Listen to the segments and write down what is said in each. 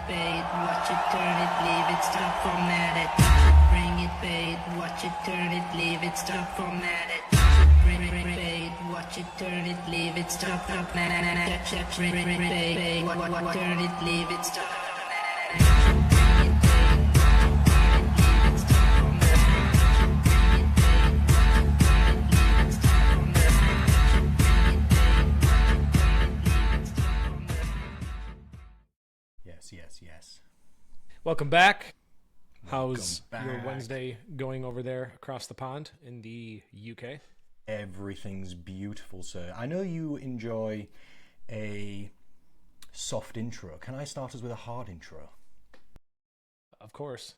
fade, watch it, turn it, leave it, stop, format it. Bring it, fade, watch it, turn it, leave it, stop, format it. Bring fade, watch it, turn it, leave it, stop, format it. Bring fade, turn it, leave it, stop. Yes. Welcome back. How's Welcome your back. Wednesday going over there across the pond in the UK? Everything's beautiful, sir. I know you enjoy a soft intro. Can I start us with a hard intro? Of course.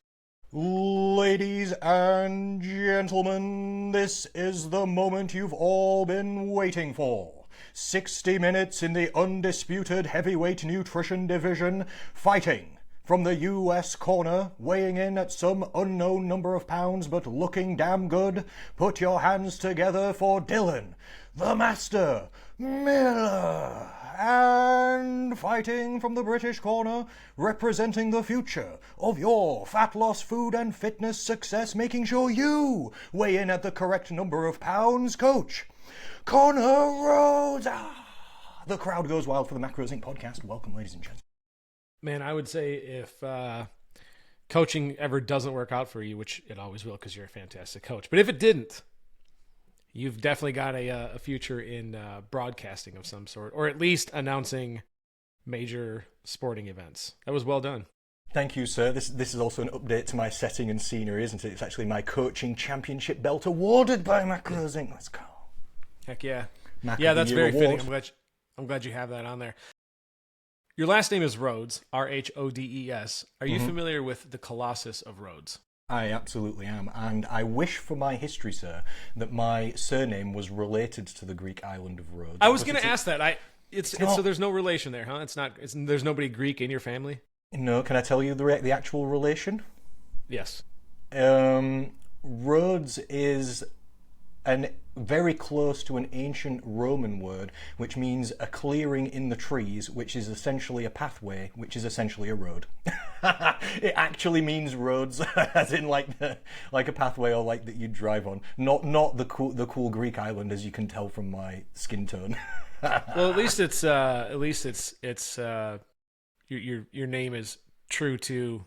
Ladies and gentlemen, this is the moment you've all been waiting for. 60 minutes in the undisputed heavyweight nutrition division, fighting from the US corner, weighing in at some unknown number of pounds but looking damn good. Put your hands together for Dylan, the Master Miller. And fighting from the British corner, representing the future of your fat loss, food and fitness success, making sure you weigh in at the correct number of pounds, Coach Connor Rhodes. The crowd goes wild for the Macros Inc. podcast. Welcome, ladies and gentlemen. Man, I would say if coaching ever doesn't work out for you, which it always will because you're a fantastic coach, but if it didn't, you've definitely got a future in broadcasting of some sort, or at least announcing major sporting events. That was well done. Thank you, sir. This is also an update to my setting and scenery, isn't it? It's actually my coaching championship belt awarded by Macros Inc. Let's go. Heck yeah. Mac Yeah, of the that's Year very award. fitting. I'm glad you have that on there. Your last name is Rhodes, Rhodes. Are you familiar with the Colossus of Rhodes? I absolutely am, and I wish for my history, sir, that my surname was related to the Greek island of Rhodes. I was going to ask that. It's so there's no relation there, huh? There's nobody Greek in your family? No, can I tell you the actual relation? Yes. Rhodes is very close to an ancient Roman word, which means a clearing in the trees, which is essentially a pathway, which is essentially a road. It actually means roads, as in like a pathway or like that you drive on. Not the cool Greek island, as you can tell from my skin tone. Well, at least it's your name is true to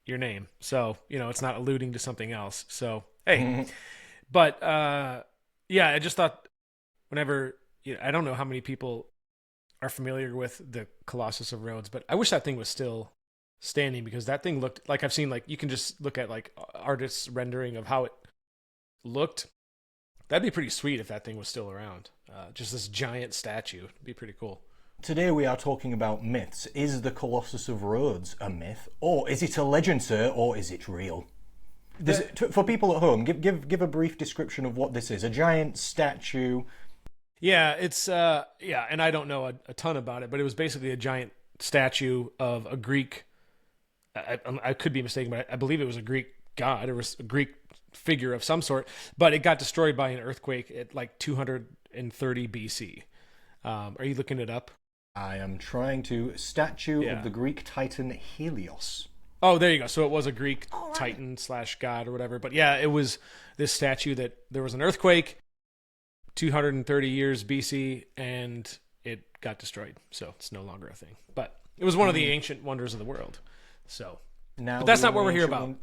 your name, so it's not alluding to something else. So hey, but yeah, I just thought whenever I don't know how many people are familiar with the Colossus of Rhodes, but I wish that thing was still standing because that thing looked like I've seen you can just look at artists' rendering of how it looked. That'd be pretty sweet if that thing was still around. Just this giant statue. It'd be pretty cool. Today we are talking about myths. Is the Colossus of Rhodes a myth, or is it a legend, sir, or is it real? For people at home, give a brief description of what this is. A giant statue. Yeah, it's and I don't know a ton about it, but it was basically a giant statue of a Greek. I could be mistaken, but I believe it was a Greek god or a Greek figure of some sort. But it got destroyed by an earthquake at 230 BC. Are you looking it up? I am trying to. Statue of the Greek titan Helios. Oh, there you go. So it was a Greek titan / god or whatever. But yeah, it was this statue that there was an earthquake 230 years BC and it got destroyed. So it's no longer a thing. But it was one of the ancient wonders of the world. So, but that's not what we're here about.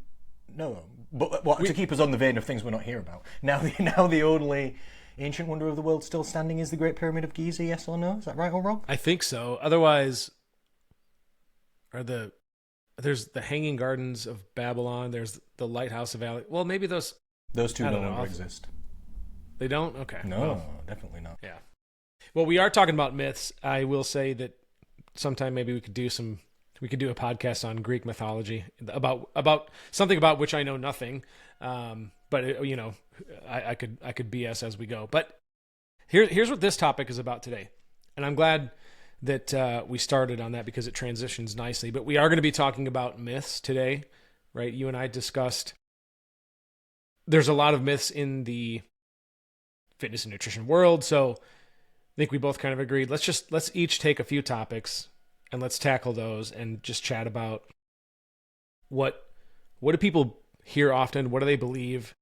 No, but to keep us on the vein of things we're not here about. Now the only ancient wonder of the world still standing is the Great Pyramid of Giza, yes or no? Is that right or wrong? I think so. Otherwise, there's the Hanging Gardens of Babylon. There's the Lighthouse of Ale. Well, maybe those two no longer exist. They don't? Okay. No, well, definitely not. Yeah. Well, we are talking about myths. I will say that sometime maybe we could do a podcast on Greek mythology about something about which I know nothing. But I could BS as we go. But here's what this topic is about today, and I'm glad that we started on that because it transitions nicely. But we are going to be talking about myths today, right? You and I discussed there's a lot of myths in the fitness and nutrition world, so I think we both kind of agreed. Let's each take a few topics and let's tackle those and just chat about what do people hear often, what do they believe,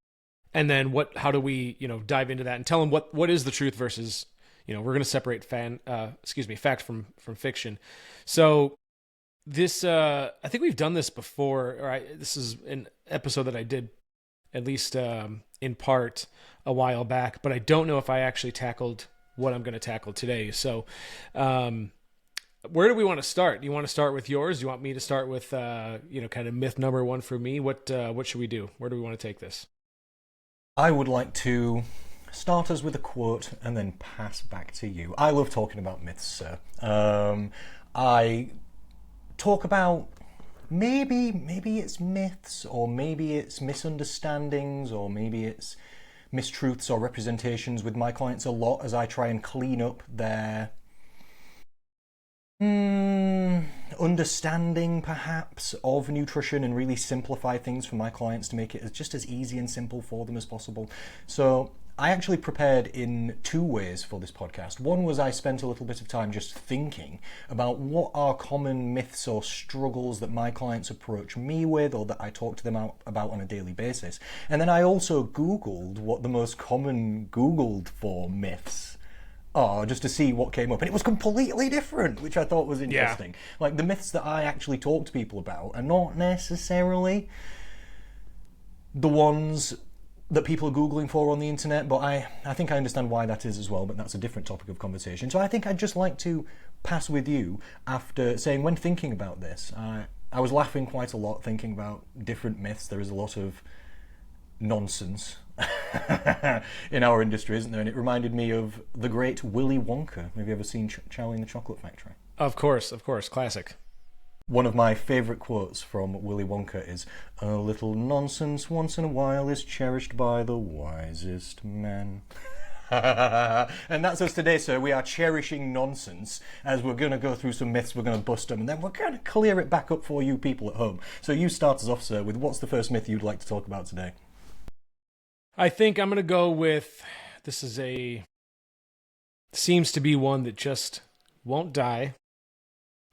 and then how do we, dive into that and tell them what is the truth versus, we're going to separate fact from fiction. So this, I think we've done this before, this is an episode that I did at least in part a while back, but I don't know if I actually tackled what I'm going to tackle today. So where do we want to start? Do you want to start with yours? Do you want me to start with, kind of myth number one for me? What should we do? Where do we want to take this? I would like to start us with a quote and then pass back to you. I love talking about myths, sir. I talk about maybe it's myths, or maybe it's misunderstandings, or maybe it's mistruths or representations with my clients a lot as I try and clean up their understanding, perhaps, of nutrition and really simplify things for my clients to make it just as easy and simple for them as possible. So I actually prepared in two ways for this podcast. One was I spent a little bit of time just thinking about what are common myths or struggles that my clients approach me with, or that I talk to them about on a daily basis. And then I also Googled what the most common Googled for myths are, just to see what came up. And it was completely different, which I thought was interesting. Yeah. Like, the myths that I actually talk to people about are not necessarily the ones that people are Googling for on the internet, but I think I understand why that is as well, but that's a different topic of conversation. So I think I'd just like to pass with you after saying, when thinking about this, I was laughing quite a lot thinking about different myths. There is a lot of nonsense in our industry, isn't there? And it reminded me of the great Willy Wonka. Have you ever seen Charlie and the Chocolate Factory? Of course, classic. One of my favourite quotes from Willy Wonka is, "A little nonsense once in a while is cherished by the wisest men." And that's us today, sir. We are cherishing nonsense as we're going to go through some myths, we're going to bust them, and then we're going to clear it back up for you people at home. So you start us off, sir, with what's the first myth you'd like to talk about today? I think I'm going to go with, seems to be one that just won't die.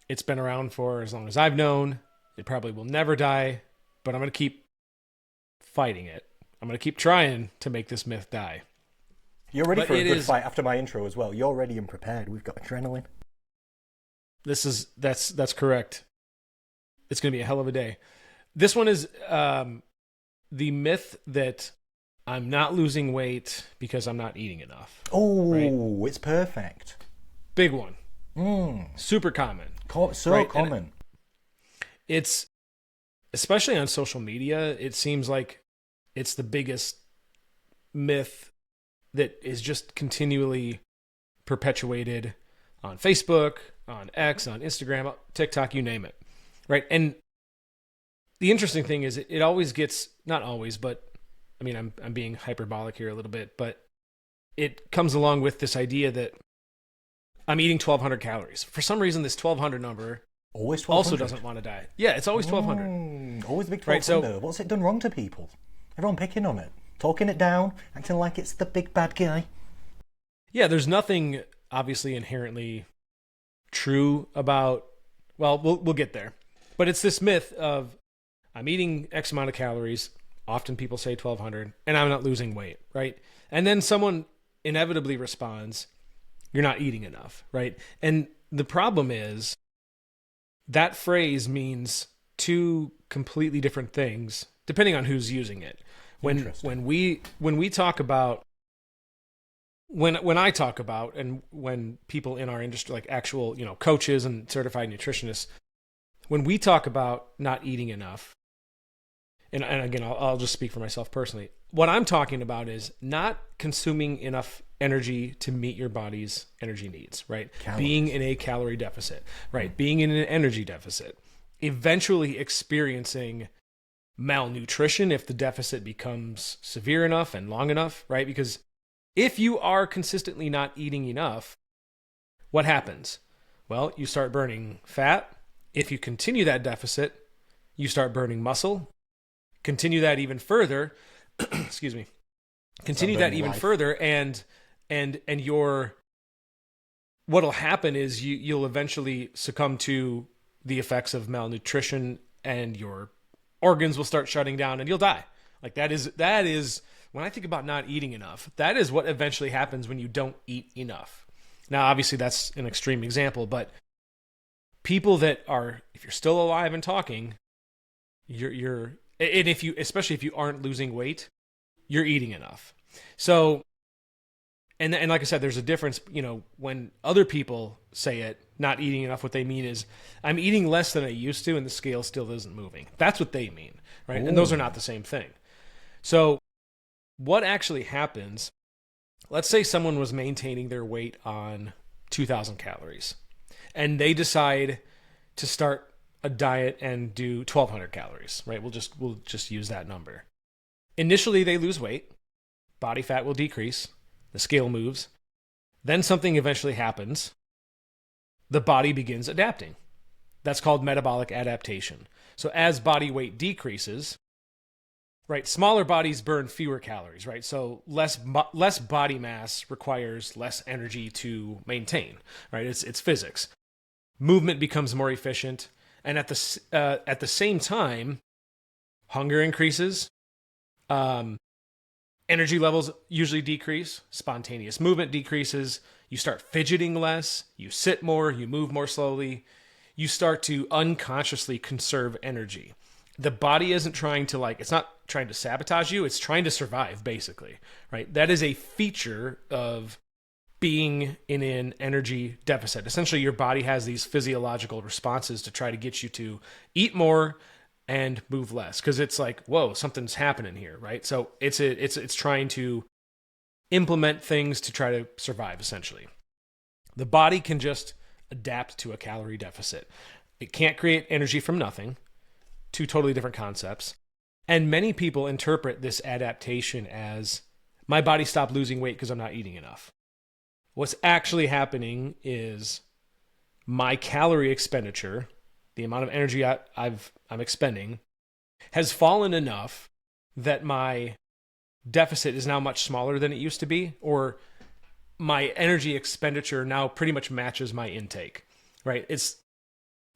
It's been around for as long as I've known. It probably will never die, but I'm going to keep fighting it. I'm going to keep trying to make this myth die. You're ready for a good fight after my intro as well. You're ready and prepared. We've got adrenaline. That's correct. It's going to be a hell of a day. This one is the myth that I'm not losing weight because I'm not eating enough. Oh, right? It's perfect. Big one. Super common. Common. And it's, especially on social media, it seems like it's the biggest myth that is just continually perpetuated on Facebook, on X, on Instagram, TikTok, you name it. Right? And the interesting thing is it always gets, not always, but I mean, I'm being hyperbolic here a little bit, but it comes along with this idea that I'm eating 1,200 calories. For some reason, this 1,200 number always also doesn't want to die. Yeah, it's always 1,200. Always the big 1,200. Right, so, what's it done wrong to people? Everyone picking on it, talking it down, acting like it's the big bad guy. Yeah, there's nothing obviously inherently true about, well, we'll get there. But it's this myth of I'm eating X amount of calories. Often people say 1,200, and I'm not losing weight, right? And then someone inevitably responds, you're not eating enough, right? And the problem is that phrase means two completely different things, depending on who's using it. When we talk about, when I talk about, and when people in our industry, like actual, coaches and certified nutritionists, when we talk about not eating enough, and again, I'll just speak for myself personally. What I'm talking about is not consuming enough energy to meet your body's energy needs, right? Calories. Being in a calorie deficit, right? Being in an energy deficit. Eventually experiencing malnutrition if the deficit becomes severe enough and long enough, right? Because if you are consistently not eating enough, what happens? Well, you start burning fat. If you continue that deficit, you start burning muscle. Continue that even further, excuse me. Continue that even further, and what'll happen is you'll eventually succumb to the effects of malnutrition, and your organs will start shutting down and you'll die. Like that is when I think about not eating enough, that is what eventually happens when you don't eat enough. Now, obviously that's an extreme example, but people that are, if you're still alive and talking, and especially if you aren't losing weight, you're eating enough. So, and like I said, there's a difference, when other people say it, not eating enough, what they mean is I'm eating less than I used to and the scale still isn't moving. That's what they mean, right? Ooh. And those are not the same thing. So what actually happens, let's say someone was maintaining their weight on 2,000 calories and they decide to start a diet and do 1,200 calories, right? We'll just use that number. Initially, they lose weight, body fat will decrease, the scale moves, then something eventually happens. The body begins adapting. That's called metabolic adaptation. So as body weight decreases, right, smaller bodies burn fewer calories, right? So less body mass requires less energy to maintain, right? It's physics. Movement becomes more efficient, and at the same time, hunger increases. Energy levels usually decrease. Spontaneous movement decreases. You start fidgeting less. You sit more. You move more slowly. You start to unconsciously conserve energy. The body isn't trying to it's not trying to sabotage you. It's trying to survive, basically, right? That is a feature of being in an energy deficit. Essentially, your body has these physiological responses to try to get you to eat more and move less, because it's like, whoa, something's happening here, right? So it's trying to implement things to try to survive, essentially. The body can just adapt to a calorie deficit. It can't create energy from nothing. Two totally different concepts. And many people interpret this adaptation as my body stopped losing weight because I'm not eating enough. What's actually happening is my calorie expenditure, the amount of energy I'm expending, has fallen enough that my deficit is now much smaller than it used to be, or my energy expenditure now pretty much matches my intake, right? It's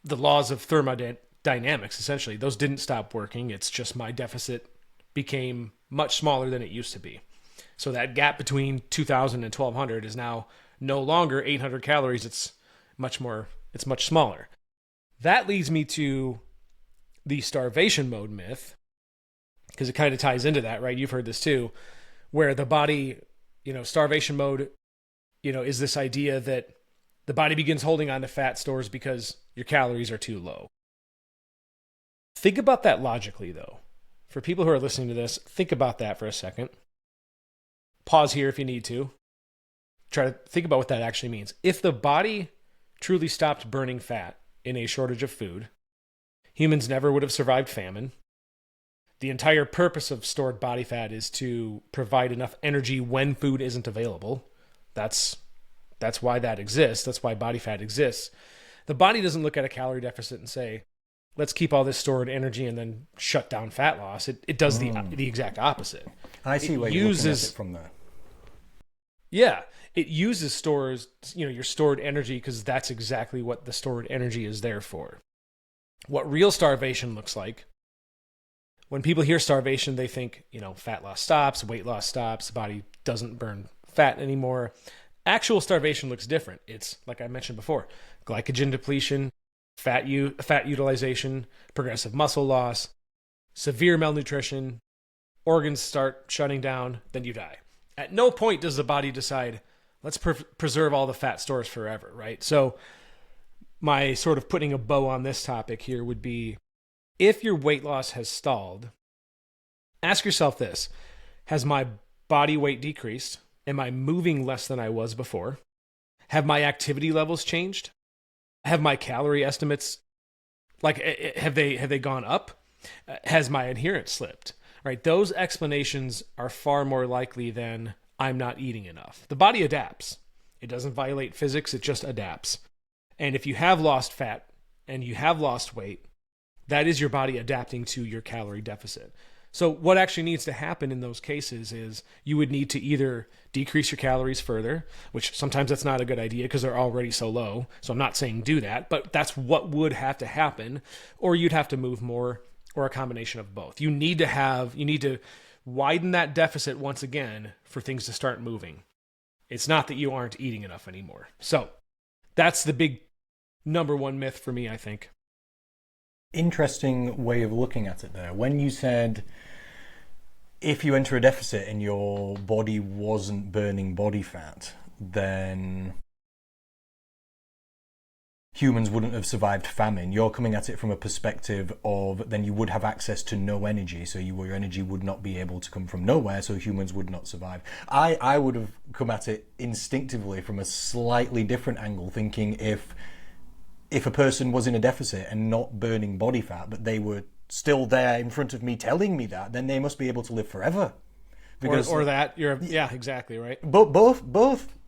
the laws of thermodynamics, essentially. Those didn't stop working. It's just my deficit became much smaller than it used to be. So that gap between 2,000 and 1,200 is now no longer 800 calories. It's much smaller. That leads me to the starvation mode myth, because it kind of ties into that, right? You've heard this too, where the body, starvation mode, is this idea that the body begins holding on to fat stores because your calories are too low. Think about that logically, though. For people who are listening to this, think about that for a second. Pause here if you need to. Try to think about what that actually means. If the body truly stopped burning fat in a shortage of food, humans never would have survived famine. The entire purpose of stored body fat is to provide enough energy when food isn't available. That's why that exists. That's why body fat exists. The body doesn't look at a calorie deficit and say, let's keep all this stored energy and then shut down fat loss. It does the exact opposite. I see where you're looking at it from there. Yeah, it uses your stored energy, because that's exactly what the stored energy is there for. What real starvation looks like, when people hear starvation, they think, fat loss stops, weight loss stops, the body doesn't burn fat anymore. Actual starvation looks different. It's, like I mentioned before, glycogen depletion, fat utilization, progressive muscle loss, severe malnutrition, organs start shutting down, then you die. At no point does the body decide, let's preserve all the fat stores forever, right? So my sort of putting a bow on this topic here would be, if your weight loss has stalled, ask yourself this: has my body weight decreased? Am I moving less than I was before? Have my activity levels changed? Have my calorie estimates, have they gone up? Has my adherence slipped? Right? Those explanations are far more likely than I'm not eating enough. The body adapts. It doesn't violate physics. It just adapts. And if you have lost fat and you have lost weight, that is your body adapting to your calorie deficit. So what actually needs to happen in those cases is you would need to either decrease your calories further, which sometimes that's not a good idea because they're already so low. So I'm not saying do that, but that's what would have to happen, or you'd have to move more, or a combination of both. You need to widen that deficit once again for things to start moving. It's not that you aren't eating enough anymore. So that's the big number one myth for me, I think. Interesting way of looking at it there. When you said if you enter a deficit and your body wasn't burning body fat, then humans wouldn't have survived famine. You're coming at it from a perspective of then you would have access to no energy, so your energy would not be able to come from nowhere, so humans would not survive. I would have come at it instinctively from a slightly different angle, thinking if a person was in a deficit and not burning body fat, but they were still there in front of me telling me that, then they must be able to live forever. Because, or that yeah, exactly right. Both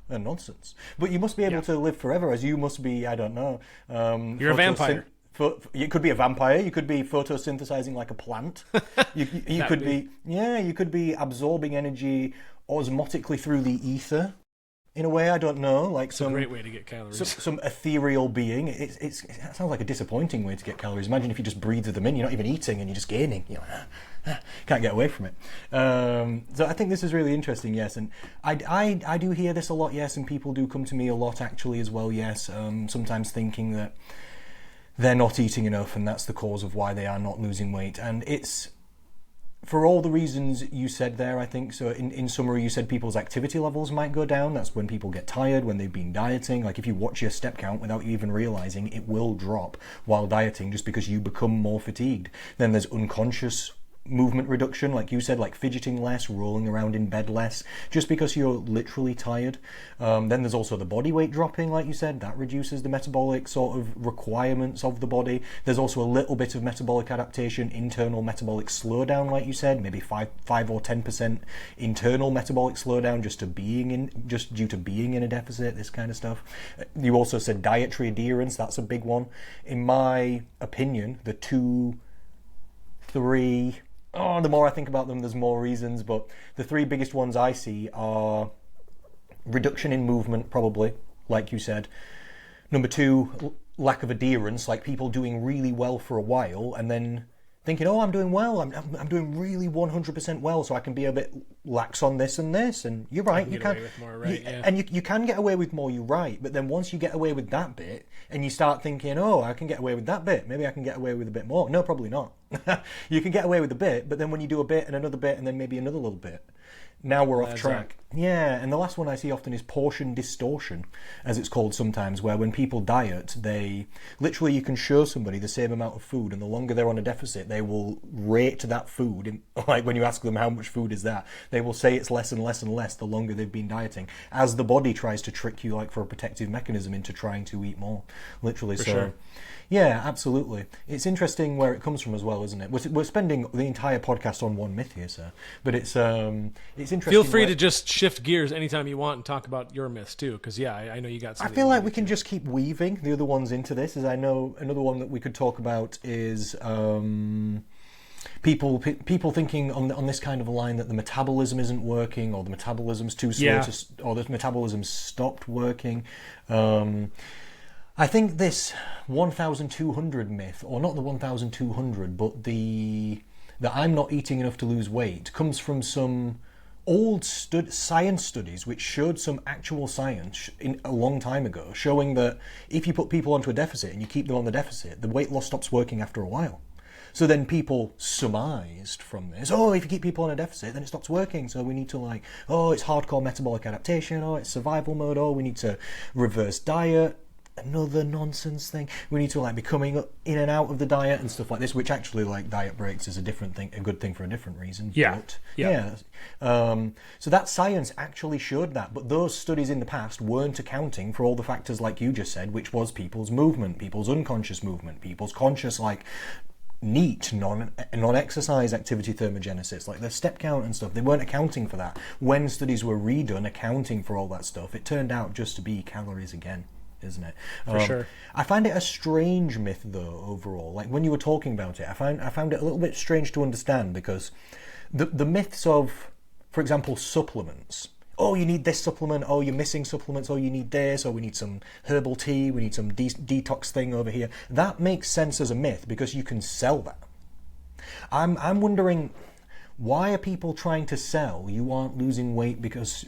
are nonsense. But you must be able to live forever, as you must be. I don't know. You're a vampire. You could be a vampire. You could be photosynthesizing like a plant. You could be. You could be absorbing energy osmotically through the ether. In a way, I don't know, like it's a great way to get calories. Some ethereal being. It sounds like a disappointing way to get calories. Imagine if you just breathe them in, you're not even eating and you're just gaining. You know, can't get away from it. So I think this is really interesting, yes. And I do hear this a lot, yes, and people do come to me a lot actually as well, yes. Sometimes thinking that they're not eating enough and that's the cause of why they are not losing weight. And it's for all the reasons you said there, I think. So in summary, you said people's activity levels might go down. That's when people get tired, when they've been dieting. Like if you watch your step count without you even realizing, it will drop while dieting just because you become more fatigued. Then there's unconscious movement reduction, like you said, like fidgeting less, rolling around in bed less, just because you're literally tired. Then there's also the body weight dropping, like you said, that reduces the metabolic sort of requirements of the body. There's also a little bit of metabolic adaptation, internal metabolic slowdown, like you said, maybe 5 or 10% internal metabolic slowdown just due to being in a deficit, this kind of stuff. You also said dietary adherence, that's a big one. In my opinion, the 2, 3, the more I think about them, there's more reasons, but the 3 biggest ones I see are reduction in movement, probably, like you said. Number 2, lack of adherence, like people doing really well for a while and then thinking, I'm doing well, I'm doing really 100% well, so I can be a bit lax on this and this. And you're right, you can. And you can get away with more, you're right. But then once you get away with that bit and you start thinking, I can get away with that bit, maybe I can get away with a bit more. No, probably not. You can get away with a bit, but then when you do a bit and another bit and then maybe another little bit, now we're off track. Yeah, and the last one I see often is portion distortion, as it's called sometimes, where when people diet, they literally, you can show somebody the same amount of food, and the longer they're on a deficit, they will rate that food. Like when you ask them how much food is that, they will say it's less and less and less the longer they've been dieting, as the body tries to trick you, like for a protective mechanism, into trying to eat more, literally. For sure. Yeah, absolutely. It's interesting where it comes from as well, isn't it? We're spending the entire podcast on one myth here, sir. But it's interesting. Feel free to just shift gears anytime you want and talk about your myths too, because I know you got some. I feel like we can just keep weaving the other ones into this. As I know, another one that we could talk about is people thinking on this kind of a line that the metabolism isn't working, or the metabolism's too slow, or the metabolism stopped working. I think this 1,200 myth, or not the 1,200, but that I'm not eating enough to lose weight, comes from some old science studies which showed some actual science a long time ago, showing that if you put people onto a deficit and you keep them on the deficit, the weight loss stops working after a while. So then people surmised from this, if you keep people on a deficit, then it stops working. So we need to it's hardcore metabolic adaptation, it's survival mode, we need to reverse diet. Another nonsense thing. We need to be coming in and out of the diet and stuff like this, which actually diet breaks is a different thing, a good thing for a different reason. So that science actually showed that, but those studies in the past weren't accounting for all the factors like you just said, which was people's movement, people's unconscious movement, people's conscious NEAT, non-exercise activity thermogenesis, like their step count and stuff. They weren't accounting for that. When studies were redone accounting for all that stuff, it turned out just to be calories again. isn't it? For sure. I find it a strange myth, though, overall. Like, when you were talking about it, I found it a little bit strange to understand, because the myths of, for example, supplements. Oh, you need this supplement. Oh, you're missing supplements. Oh, you need this. Oh, we need some herbal tea. We need some detox thing over here. That makes sense as a myth because you can sell that. I'm wondering, why are people trying to sell you aren't losing weight? Because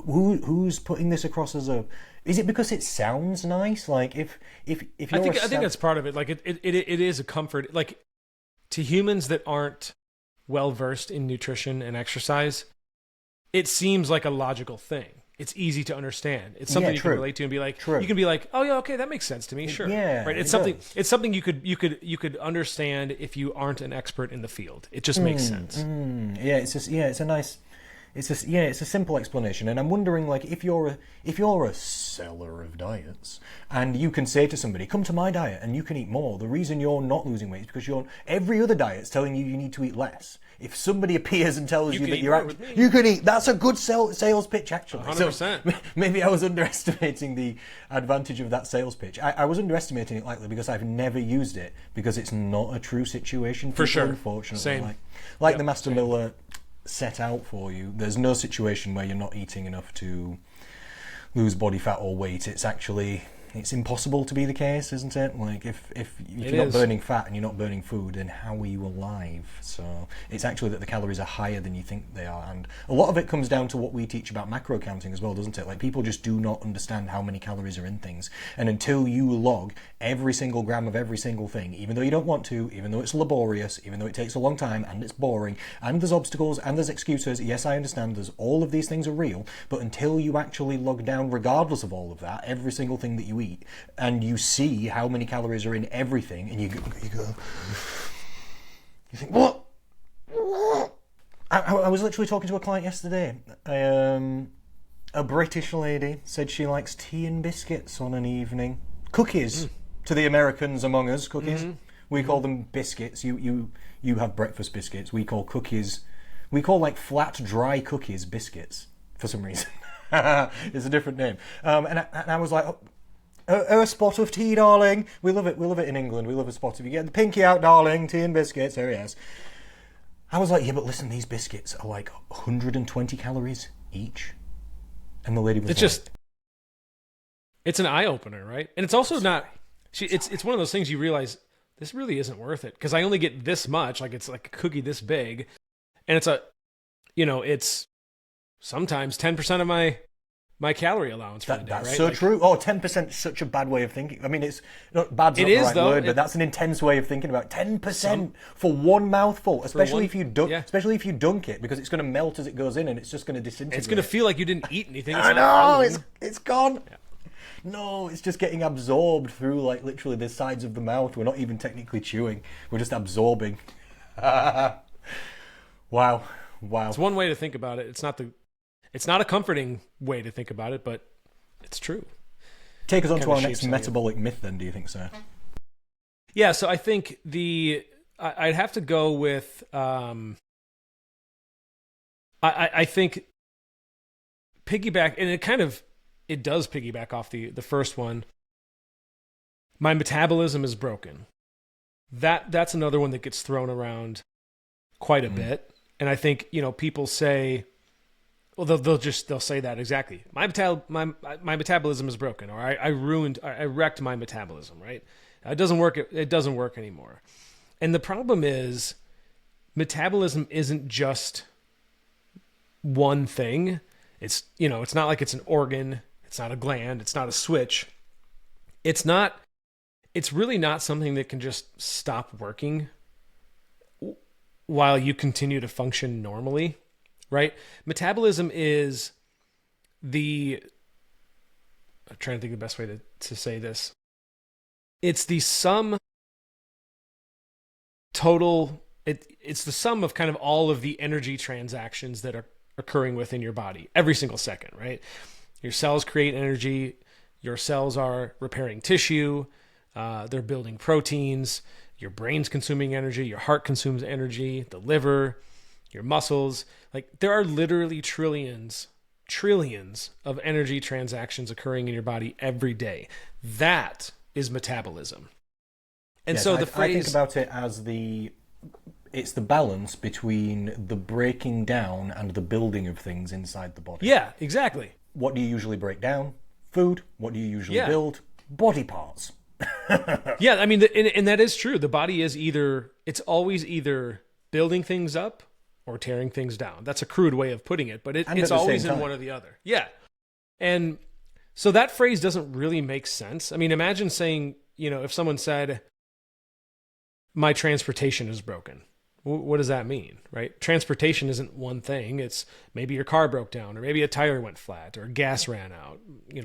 who's putting this across as a? Is it because it sounds nice? Like, if you're I think that's part of it. Like it is a comfort. Like, to humans that aren't well versed in nutrition and exercise, it seems like a logical thing. It's easy to understand. It's something you can relate to and be like, you can be like, oh yeah, okay, that makes sense to me. Sure. Yeah. Right. It's something. Does. It's something you could understand if you aren't an expert in the field. It just makes sense. Yeah. It's just it's a simple explanation. And I'm wondering, like, if you're a seller of diets and you can say to somebody, come to my diet and you can eat more. The reason you're not losing weight is because every other diet's telling you need to eat less. If somebody appears and tells you that you can eat, that's a good sales pitch, actually. 100%. So maybe I was underestimating the advantage of that sales pitch. I was underestimating it likely because I've never used it, because it's not a true situation. For sure. Unfortunately. Same. Like the Master Miller set out for you, there's no situation where you're not eating enough to lose body fat or weight. It's impossible to be the case, isn't it? Like, if you're not burning fat and you're not burning food, then how are you alive? So it's actually that the calories are higher than you think they are, and a lot of it comes down to what we teach about macro counting as well, doesn't it? Like, people just do not understand how many calories are in things, and until you log every single gram of every single thing, even though you don't want to, even though it's laborious, even though it takes a long time and it's boring and there's obstacles and there's excuses, yes, I understand, there's all of these things are real, but until you actually log down, regardless of all of that, every single thing that you eat, and you see how many calories are in everything, and you think, what? I was literally talking to a client yesterday. A British lady said she likes tea and biscuits on an evening. Cookies, to the Americans among us, cookies. We call them biscuits. You have breakfast biscuits. We call cookies, like flat, dry cookies biscuits for some reason. It's a different name. And I was like, oh, a spot of tea, darling. We love it. We love it in England. We love a spot. If you get the pinky out, darling, tea and biscuits. There he is. I was like, yeah, but listen, these biscuits are like 120 calories each. And the lady was it's an eye opener, right? And it's also not. It's one of those things you realize this really isn't worth it, because I only get this much. Like, it's like a cookie this big, and it's sometimes 10% of my calorie allowance for the day, that's right? so true. 10% is such a bad way of thinking. I mean, it's not bad's not the right word, but that's an intense way of thinking about it. 10% for one mouthful, especially if you dunk it, because it's going to melt as it goes in, and it's just going to disintegrate. It's going to feel like you didn't eat anything. I know, it's gone. Yeah. No, it's just getting absorbed through, like, literally the sides of the mouth. We're not even technically chewing. We're just absorbing. Wow. It's one way to think about it. It's not a comforting way to think about it, but it's true. Take us on to our next metabolic myth then, do you think, sir? Yeah, so I think I'd have to go with, I think piggyback, and it does piggyback off the first one. My metabolism is broken. That's another one that gets thrown around quite a bit. And I think, people say, well, they'll say that exactly. My metabolism is broken, or I wrecked my metabolism, right? It doesn't work anymore. And the problem is, metabolism isn't just one thing. It's not like it's an organ, it's not a gland, it's not a switch. It's really not something that can just stop working while you continue to function normally. Right? Metabolism is I'm trying to think of the best way to say this. It's the sum total, it's the sum of kind of all of the energy transactions that are occurring within your body every single second, right? Your cells create energy, your cells are repairing tissue, they're building proteins, your brain's consuming energy, your heart consumes energy, the liver, your muscles. Like, there are literally trillions trillions of energy transactions occurring in your body every day. That is metabolism. And yes, so I phrase... I think about it as it's the balance between the breaking down and the building of things inside the body. Yeah, exactly. What do you usually break down? Food. What do you usually build? Body parts. Yeah, I mean, and that is true. The body is it's always either building things up or tearing things down. That's a crude way of putting it, but it's always in one or the other. Yeah. And so that phrase doesn't really make sense. I mean, imagine saying, if someone said, my transportation is broken. What does that mean, right? Transportation isn't one thing. It's maybe your car broke down, or maybe a tire went flat, or gas ran out.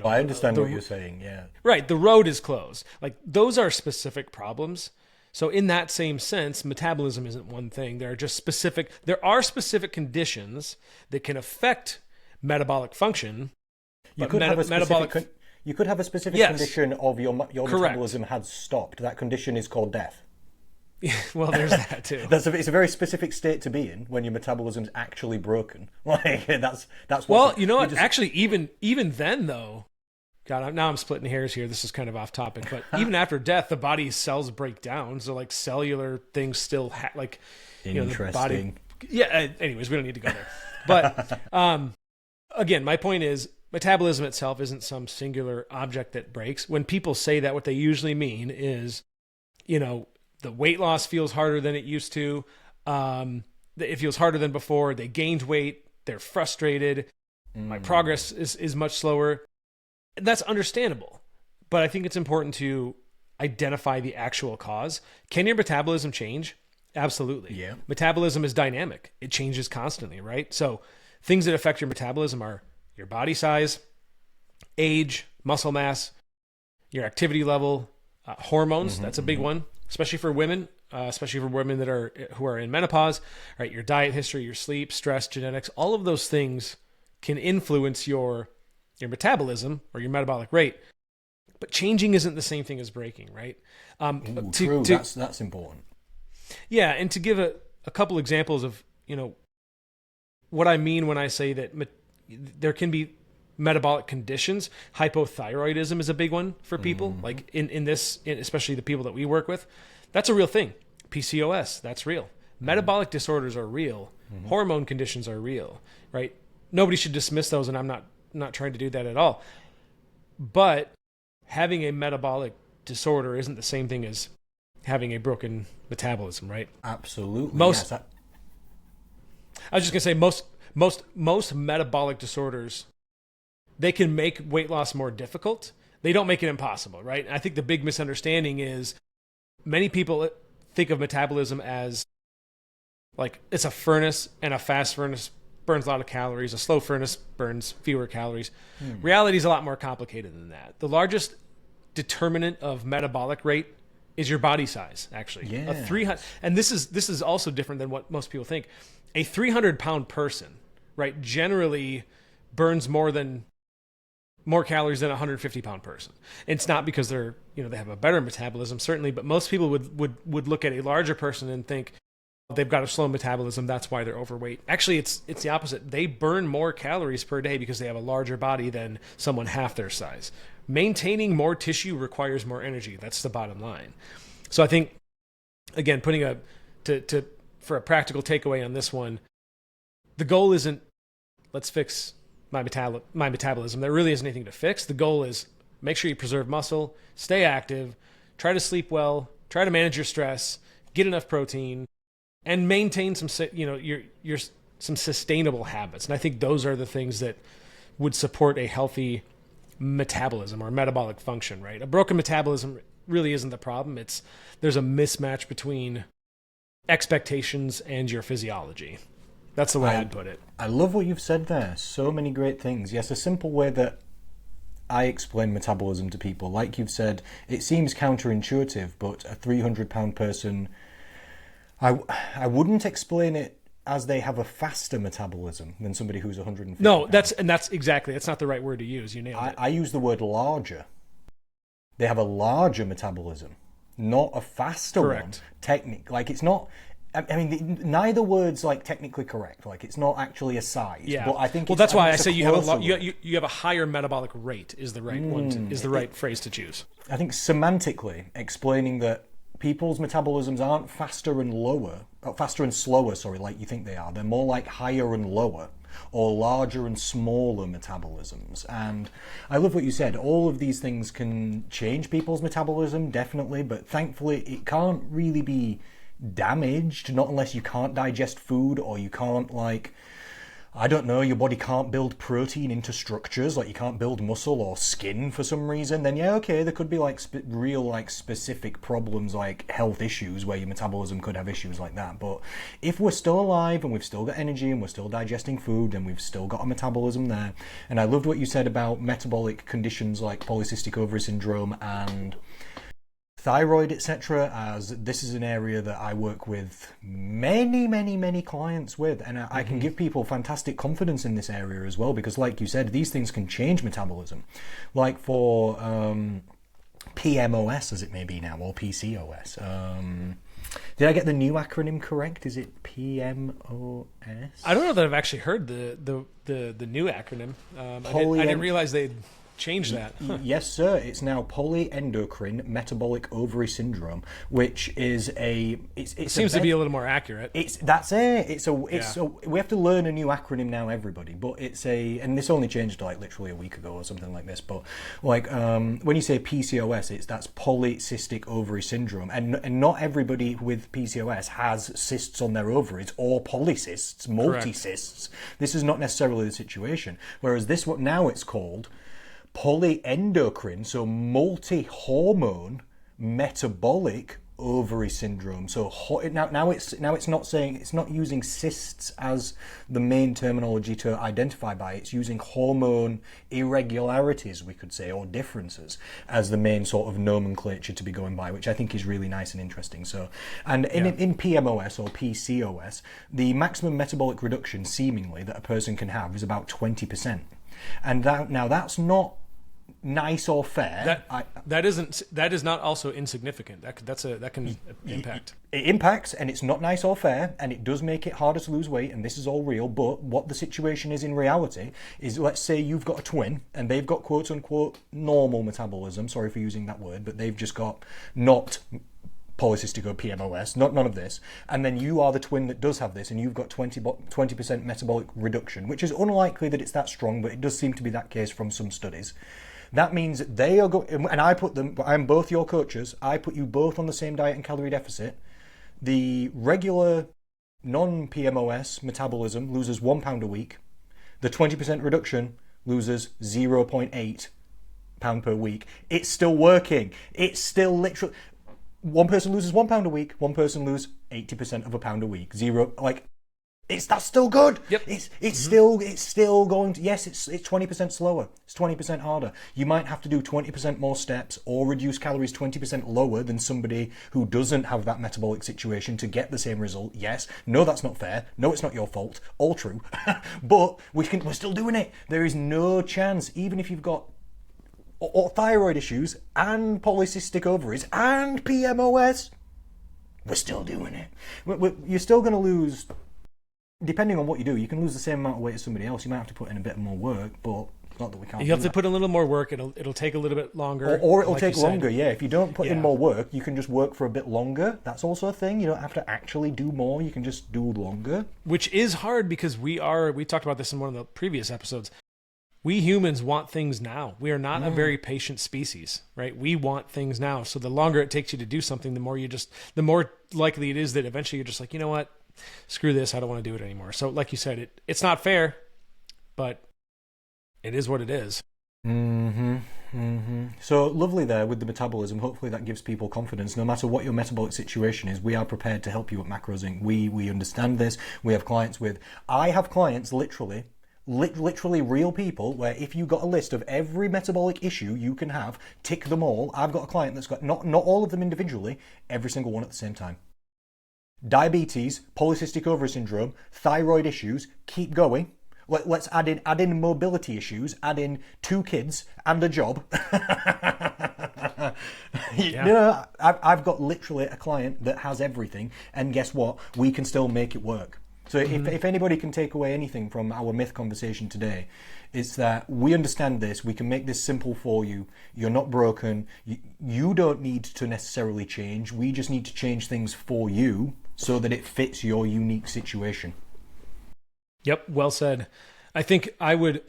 I understand what you're saying, yeah. Right, the road is closed. Like, those are specific problems. So in that same sense, metabolism isn't one thing. There are specific conditions that can affect metabolic function. You could have a specific condition of your metabolism had stopped. That condition is called death. Well, there's that too. It's a very specific state to be in when your metabolism's actually broken. Like that's. Well, you know what? Actually, even then though, God, now I'm splitting hairs here. This is kind of off topic, but even after death, the body's cells break down. So like cellular things still Interesting. The body. Yeah. Anyways, we don't need to go there. But again, my point is metabolism itself isn't some singular object that breaks. When people say that, what they usually mean is, the weight loss feels harder than it used to. It feels harder than before. They gained weight. They're frustrated. My progress is much slower. That's understandable. But I think it's important to identify the actual cause. Can your metabolism change? Absolutely. Yeah. Metabolism is dynamic. It changes constantly, right? So things that affect your metabolism are your body size, age, muscle mass, your activity level, hormones. That's a big one. Especially for women who are in menopause, right? Your diet history, your sleep, stress, genetics, all of those things can influence your metabolism or your metabolic rate. But changing isn't the same thing as breaking, right? True. That's important. Yeah, and to give a couple examples of what I mean when I say that there can be metabolic conditions. Hypothyroidism is a big one for people, like especially the people that we work with. That's a real thing. PCOS, that's real. Metabolic disorders are real. Hormone conditions are real, right? Nobody should dismiss those, and I'm not trying to do that at all. But having a metabolic disorder isn't the same thing as having a broken metabolism, right? Absolutely. I was just going to say most metabolic disorders, they can make weight loss more difficult. They don't make it impossible, right? I think the big misunderstanding is many people think of metabolism as like it's a furnace, and a fast furnace burns a lot of calories. A slow furnace burns fewer calories. Reality is a lot more complicated than that. The largest determinant of metabolic rate is your body size, actually. Yeah. And this is also different than what most people think. A 300-pound person, right, generally burns more calories than a 150-pound person. And it's not because they have a better metabolism, certainly, but most people would look at a larger person and think they've got a slow metabolism, that's why they're overweight. Actually, it's the opposite. They burn more calories per day because they have a larger body than someone half their size. Maintaining more tissue requires more energy. That's the bottom line. So I think, again, for a practical takeaway on this one, the goal isn't let's fix my metabolism. There really isn't anything to fix. The goal is make sure you preserve muscle, stay active, try to sleep well, try to manage your stress, get enough protein, and maintain some some sustainable habits. And I think those are the things that would support a healthy metabolism or metabolic function, right? A broken metabolism really isn't the problem. There's a mismatch between expectations and your physiology. That's the way I'd put it. I love what you've said there. So many great things. Yes, a simple way that I explain metabolism to people, like you've said, it seems counterintuitive, but a 300-pound person, I wouldn't explain it as they have a faster metabolism than somebody who's 150. No, that's not the right word to use. You nailed it. I use the word larger. They have a larger metabolism, not a faster one. Technique, like it's not. I mean, neither word's like technically correct. Like, it's not actually a size. Yeah. But I think. Well, that's why I it's say you have closer word. you have a higher metabolic rate is the right is the right phrase to choose. I think semantically explaining that people's metabolisms aren't faster and slower, sorry, like you think they are. They're more like higher and lower, or larger and smaller metabolisms. And I love what you said. All of these things can change people's metabolism, definitely, but thankfully it can't really be damaged, not unless you can't digest food, or you can't, like, I don't know, your body can't build protein into structures, like you can't build muscle or skin for some reason, then yeah, okay, there could be like real like specific problems, like health issues where your metabolism could have issues like that. But if we're still alive and we've still got energy and we're still digesting food and we've still got a metabolism there. And I loved what you said about metabolic conditions like polycystic ovary syndrome and thyroid, etc., as this is an area that I work with many clients with, and I can give people fantastic confidence in this area as well, because like you said, these things can change metabolism. Like for PMOS, as it may be now, or PCOS. Did I get the new acronym correct? Is it PMOS? I don't know that I've actually heard the new acronym. I didn't realize they'd changed that. Yes, sir. It's now polyendocrine metabolic ovary syndrome, which is it seems to be a little more accurate. We have to learn a new acronym now, everybody. But and this only changed like literally a week ago or something like this. But like when you say PCOS, that's polycystic ovary syndrome, and not everybody with PCOS has cysts on their ovaries or polycysts, multicysts. This is not necessarily the situation. Whereas this one now it's called polyendocrine, so multi-hormone metabolic ovary syndrome. So now it's not saying, it's not using cysts as the main terminology to identify by. It's using hormone irregularities, we could say, or differences as the main sort of nomenclature to be going by, which I think is really nice and interesting. So, and in PMOS or PCOS, the maximum metabolic reduction seemingly that a person can have is about 20%. And that's not nice or fair. That is not also insignificant. That can impact. It impacts, and it's not nice or fair, and it does make it harder to lose weight, and this is all real. But what the situation is in reality is, let's say you've got a twin and they've got quote unquote normal metabolism, sorry for using that word, but they've just got not polycystic or PMOS, none of this, and then you are the twin that does have this, and you've got 20% metabolic reduction, which is unlikely that it's that strong, but it does seem to be that case from some studies. That means they are going, and I'm both your coaches, I put you both on the same diet and calorie deficit. The regular non-PMOS metabolism loses 1 pound a week. The 20% reduction loses 0.8 pound per week. It's still working. It's still literally, one person loses 1 pound a week, one person loses 80% of a pound a week. That's still good. Yep. It's still going to, yes, it's 20% slower. It's 20% harder. You might have to do 20% more steps or reduce calories 20% lower than somebody who doesn't have that metabolic situation to get the same result. Yes. No, that's not fair. No, it's not your fault. All true. But we're still doing it. There is no chance, even if you've got or thyroid issues and polycystic ovaries and PMOS, we're still doing it. You're still going to lose, depending on what you do, you can lose the same amount of weight as somebody else. You might have to put in a bit more work, but it's not that we can't. You have to put a little more work. It'll take a little bit longer. Or it'll take longer, yeah. If you don't put in more work, you can just work for a bit longer. That's also a thing. You don't have to actually do more. You can just do longer. Which is hard because we talked about this in one of the previous episodes. We humans want things now. We are not a very patient species, right? We want things now. So the longer it takes you to do something, the more likely it is that eventually you're just like, you know what? Screw this. I don't want to do it anymore. So like you said, it's not fair, but it is what it is. So lovely there with the metabolism. Hopefully that gives people confidence. No matter what your metabolic situation is, we are prepared to help you at Macros Inc. We understand this. We have clients I have clients literally real people where if you got a list of every metabolic issue you can have, tick them all. I've got a client that's got not all of them individually, every single one at the same time. Diabetes, polycystic ovary syndrome, thyroid issues, keep going. Let's add in mobility issues, add in 2 kids and a job. No, I've got literally a client that has everything, and guess what? We can still make it work. So if anybody can take away anything from our myth conversation today, it's that we understand this, we can make this simple for you, you're not broken, you don't need to necessarily change, we just need to change things for you so that it fits your unique situation. Yep, well said. I think I would,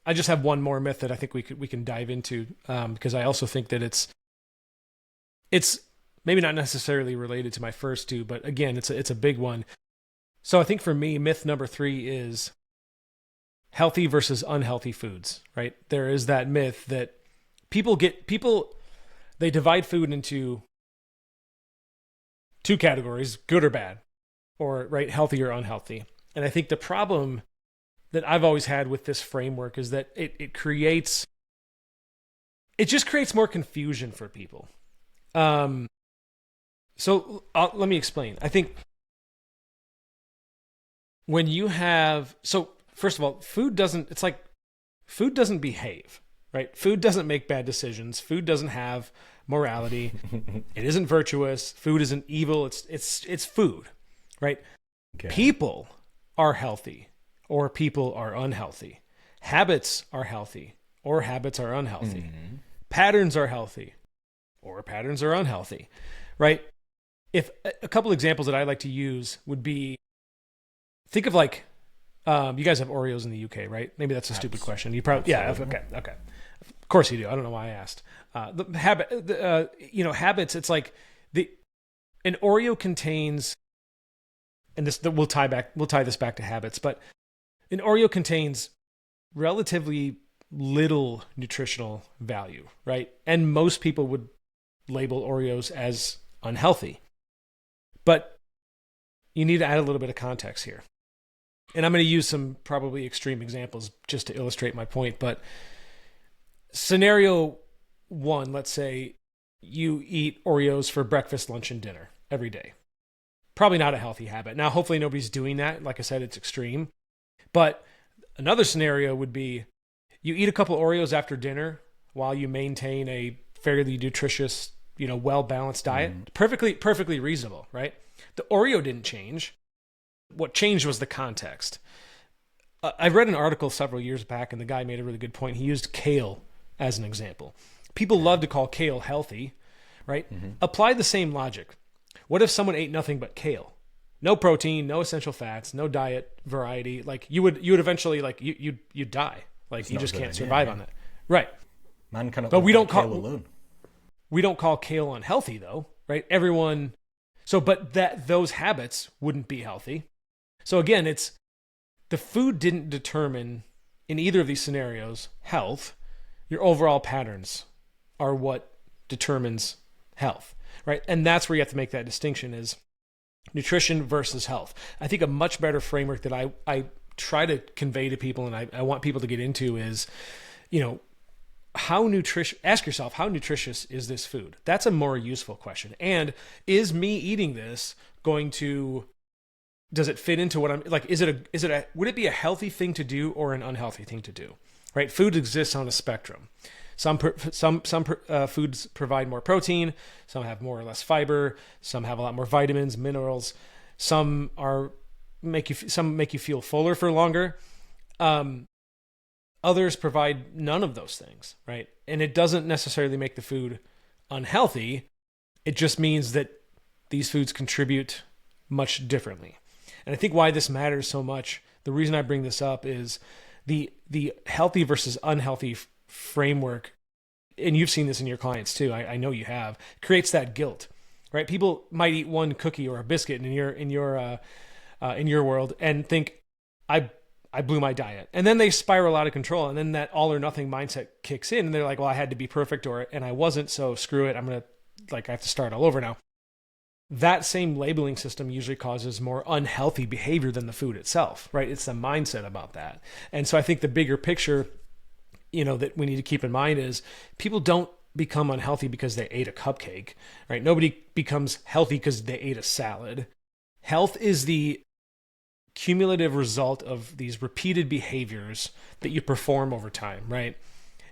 I just have one more myth that I think we can dive into, because I also think that it's maybe not necessarily related to my first two, but again, it's a big one. So I think for me, myth number 3 is healthy versus unhealthy foods, right? There is that myth that they divide food into 2 categories, good or bad, or right, healthy or unhealthy. And I think the problem that I've always had with this framework is that it just creates more confusion for people. So let me explain. I think when you have, so first of all, food doesn't behave, right? Food doesn't make bad decisions. Food doesn't have morality. It isn't virtuous. Food isn't evil. It's food, right? Okay. People are healthy or people are unhealthy. Habits are healthy or habits are unhealthy. Mm-hmm. Patterns are healthy or patterns are unhealthy, right? If a couple examples that I like to use would be, think of like, you guys have Oreos in the UK, right? Maybe that's a stupid question. You probably, okay. Of course you do. I don't know why I asked. Habits. It's like an Oreo contains, and we'll tie this back to habits, but an Oreo contains relatively little nutritional value, right? And most people would label Oreos as unhealthy, but you need to add a little bit of context here. And I'm going to use some probably extreme examples just to illustrate my point. But scenario 1, let's say you eat Oreos for breakfast, lunch, and dinner every day. Probably not a healthy habit. Now, hopefully nobody's doing that. Like I said, it's extreme. But another scenario would be you eat a couple Oreos after dinner while you maintain a fairly nutritious, well-balanced diet. Perfectly reasonable, right? The Oreo didn't change. What changed was the context. I read an article several years back, and the guy made a really good point. He used kale as an example. People love to call kale healthy, right? Mm-hmm. Apply the same logic. What if someone ate nothing but kale? No protein, no essential fats, no diet variety. Like you would eventually you'd die. Like you just can't survive on that, right? Man cannot. But we don't call kale alone. We don't call kale unhealthy though, right? Everyone. So, but those habits wouldn't be healthy. So again, it's the food didn't determine in either of these scenarios health. Your overall patterns are what determines health, right? And that's where you have to make that distinction is nutrition versus health. I think a much better framework that I try to convey to people and I want people to get into is, ask yourself, how nutritious is this food? That's a more useful question. And is me eating this does it fit into what I'm like? Would it be a healthy thing to do or an unhealthy thing to do? Right? Food exists on a spectrum. Some foods provide more protein. Some have more or less fiber. Some have a lot more vitamins, minerals. Some make you feel fuller for longer. Others provide none of those things, right? And it doesn't necessarily make the food unhealthy. It just means that these foods contribute much differently. And I think why this matters so much, the reason I bring this up is the healthy versus unhealthy framework, and you've seen this in your clients too, I know you have, creates that guilt, right? People might eat one cookie or a biscuit in your world and think, I blew my diet. And then they spiral out of control. And then that all or nothing mindset kicks in. And they're like, well, I had to be perfect and I wasn't. So screw it. I have to start all over now. That same labeling system usually causes more unhealthy behavior than the food itself, right? It's the mindset about that. And so I think the bigger picture, that we need to keep in mind is people don't become unhealthy because they ate a cupcake, right? Nobody becomes healthy because they ate a salad. Health is the cumulative result of these repeated behaviors that you perform over time, right?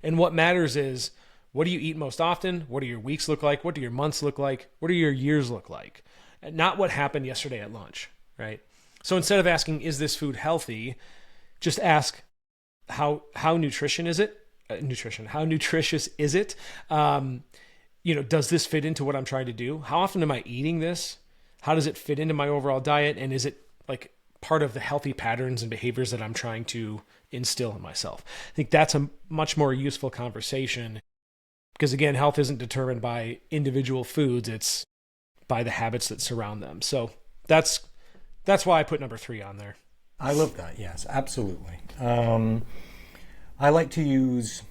And what matters is What do you eat most often? What do your weeks look like? What do your months look like? What do your years look like? And not what happened yesterday at lunch, right? So instead of asking, is this food healthy? Just ask, how nutrition is it? How nutritious is it? Does this fit into what I'm trying to do? How often am I eating this? How does it fit into my overall diet? And is it like part of the healthy patterns and behaviors that I'm trying to instill in myself? I think that's a much more useful conversation, because again, health isn't determined by individual foods. It's by the habits that surround them. So that's why I put number 3 on there. I love that. Yes, absolutely. I like to use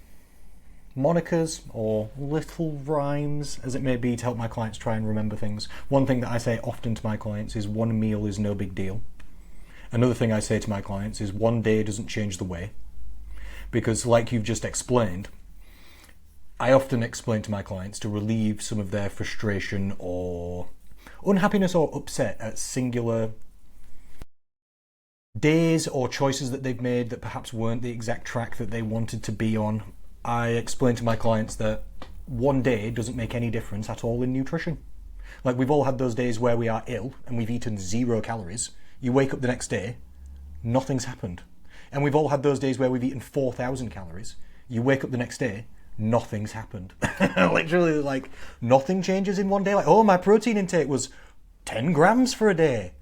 monikers or little rhymes, as it may be, to help my clients try and remember things. One thing that I say often to my clients is one meal is no big deal. Another thing I say to my clients is one day doesn't change the way. Because like you've just explained, I often explain to my clients to relieve some of their frustration or unhappiness or upset at singular days or choices that they've made that perhaps weren't the exact track that they wanted to be on. I explain to my clients that one day doesn't make any difference at all in nutrition. Like, we've all had those days where we are ill and we've eaten 0 calories. You wake up the next day, nothing's happened. And we've all had those days where we've eaten 4,000 calories. You wake up the next day, nothing's happened. Literally, like, nothing changes in one day. Like, oh, my protein intake was 10 grams for a day.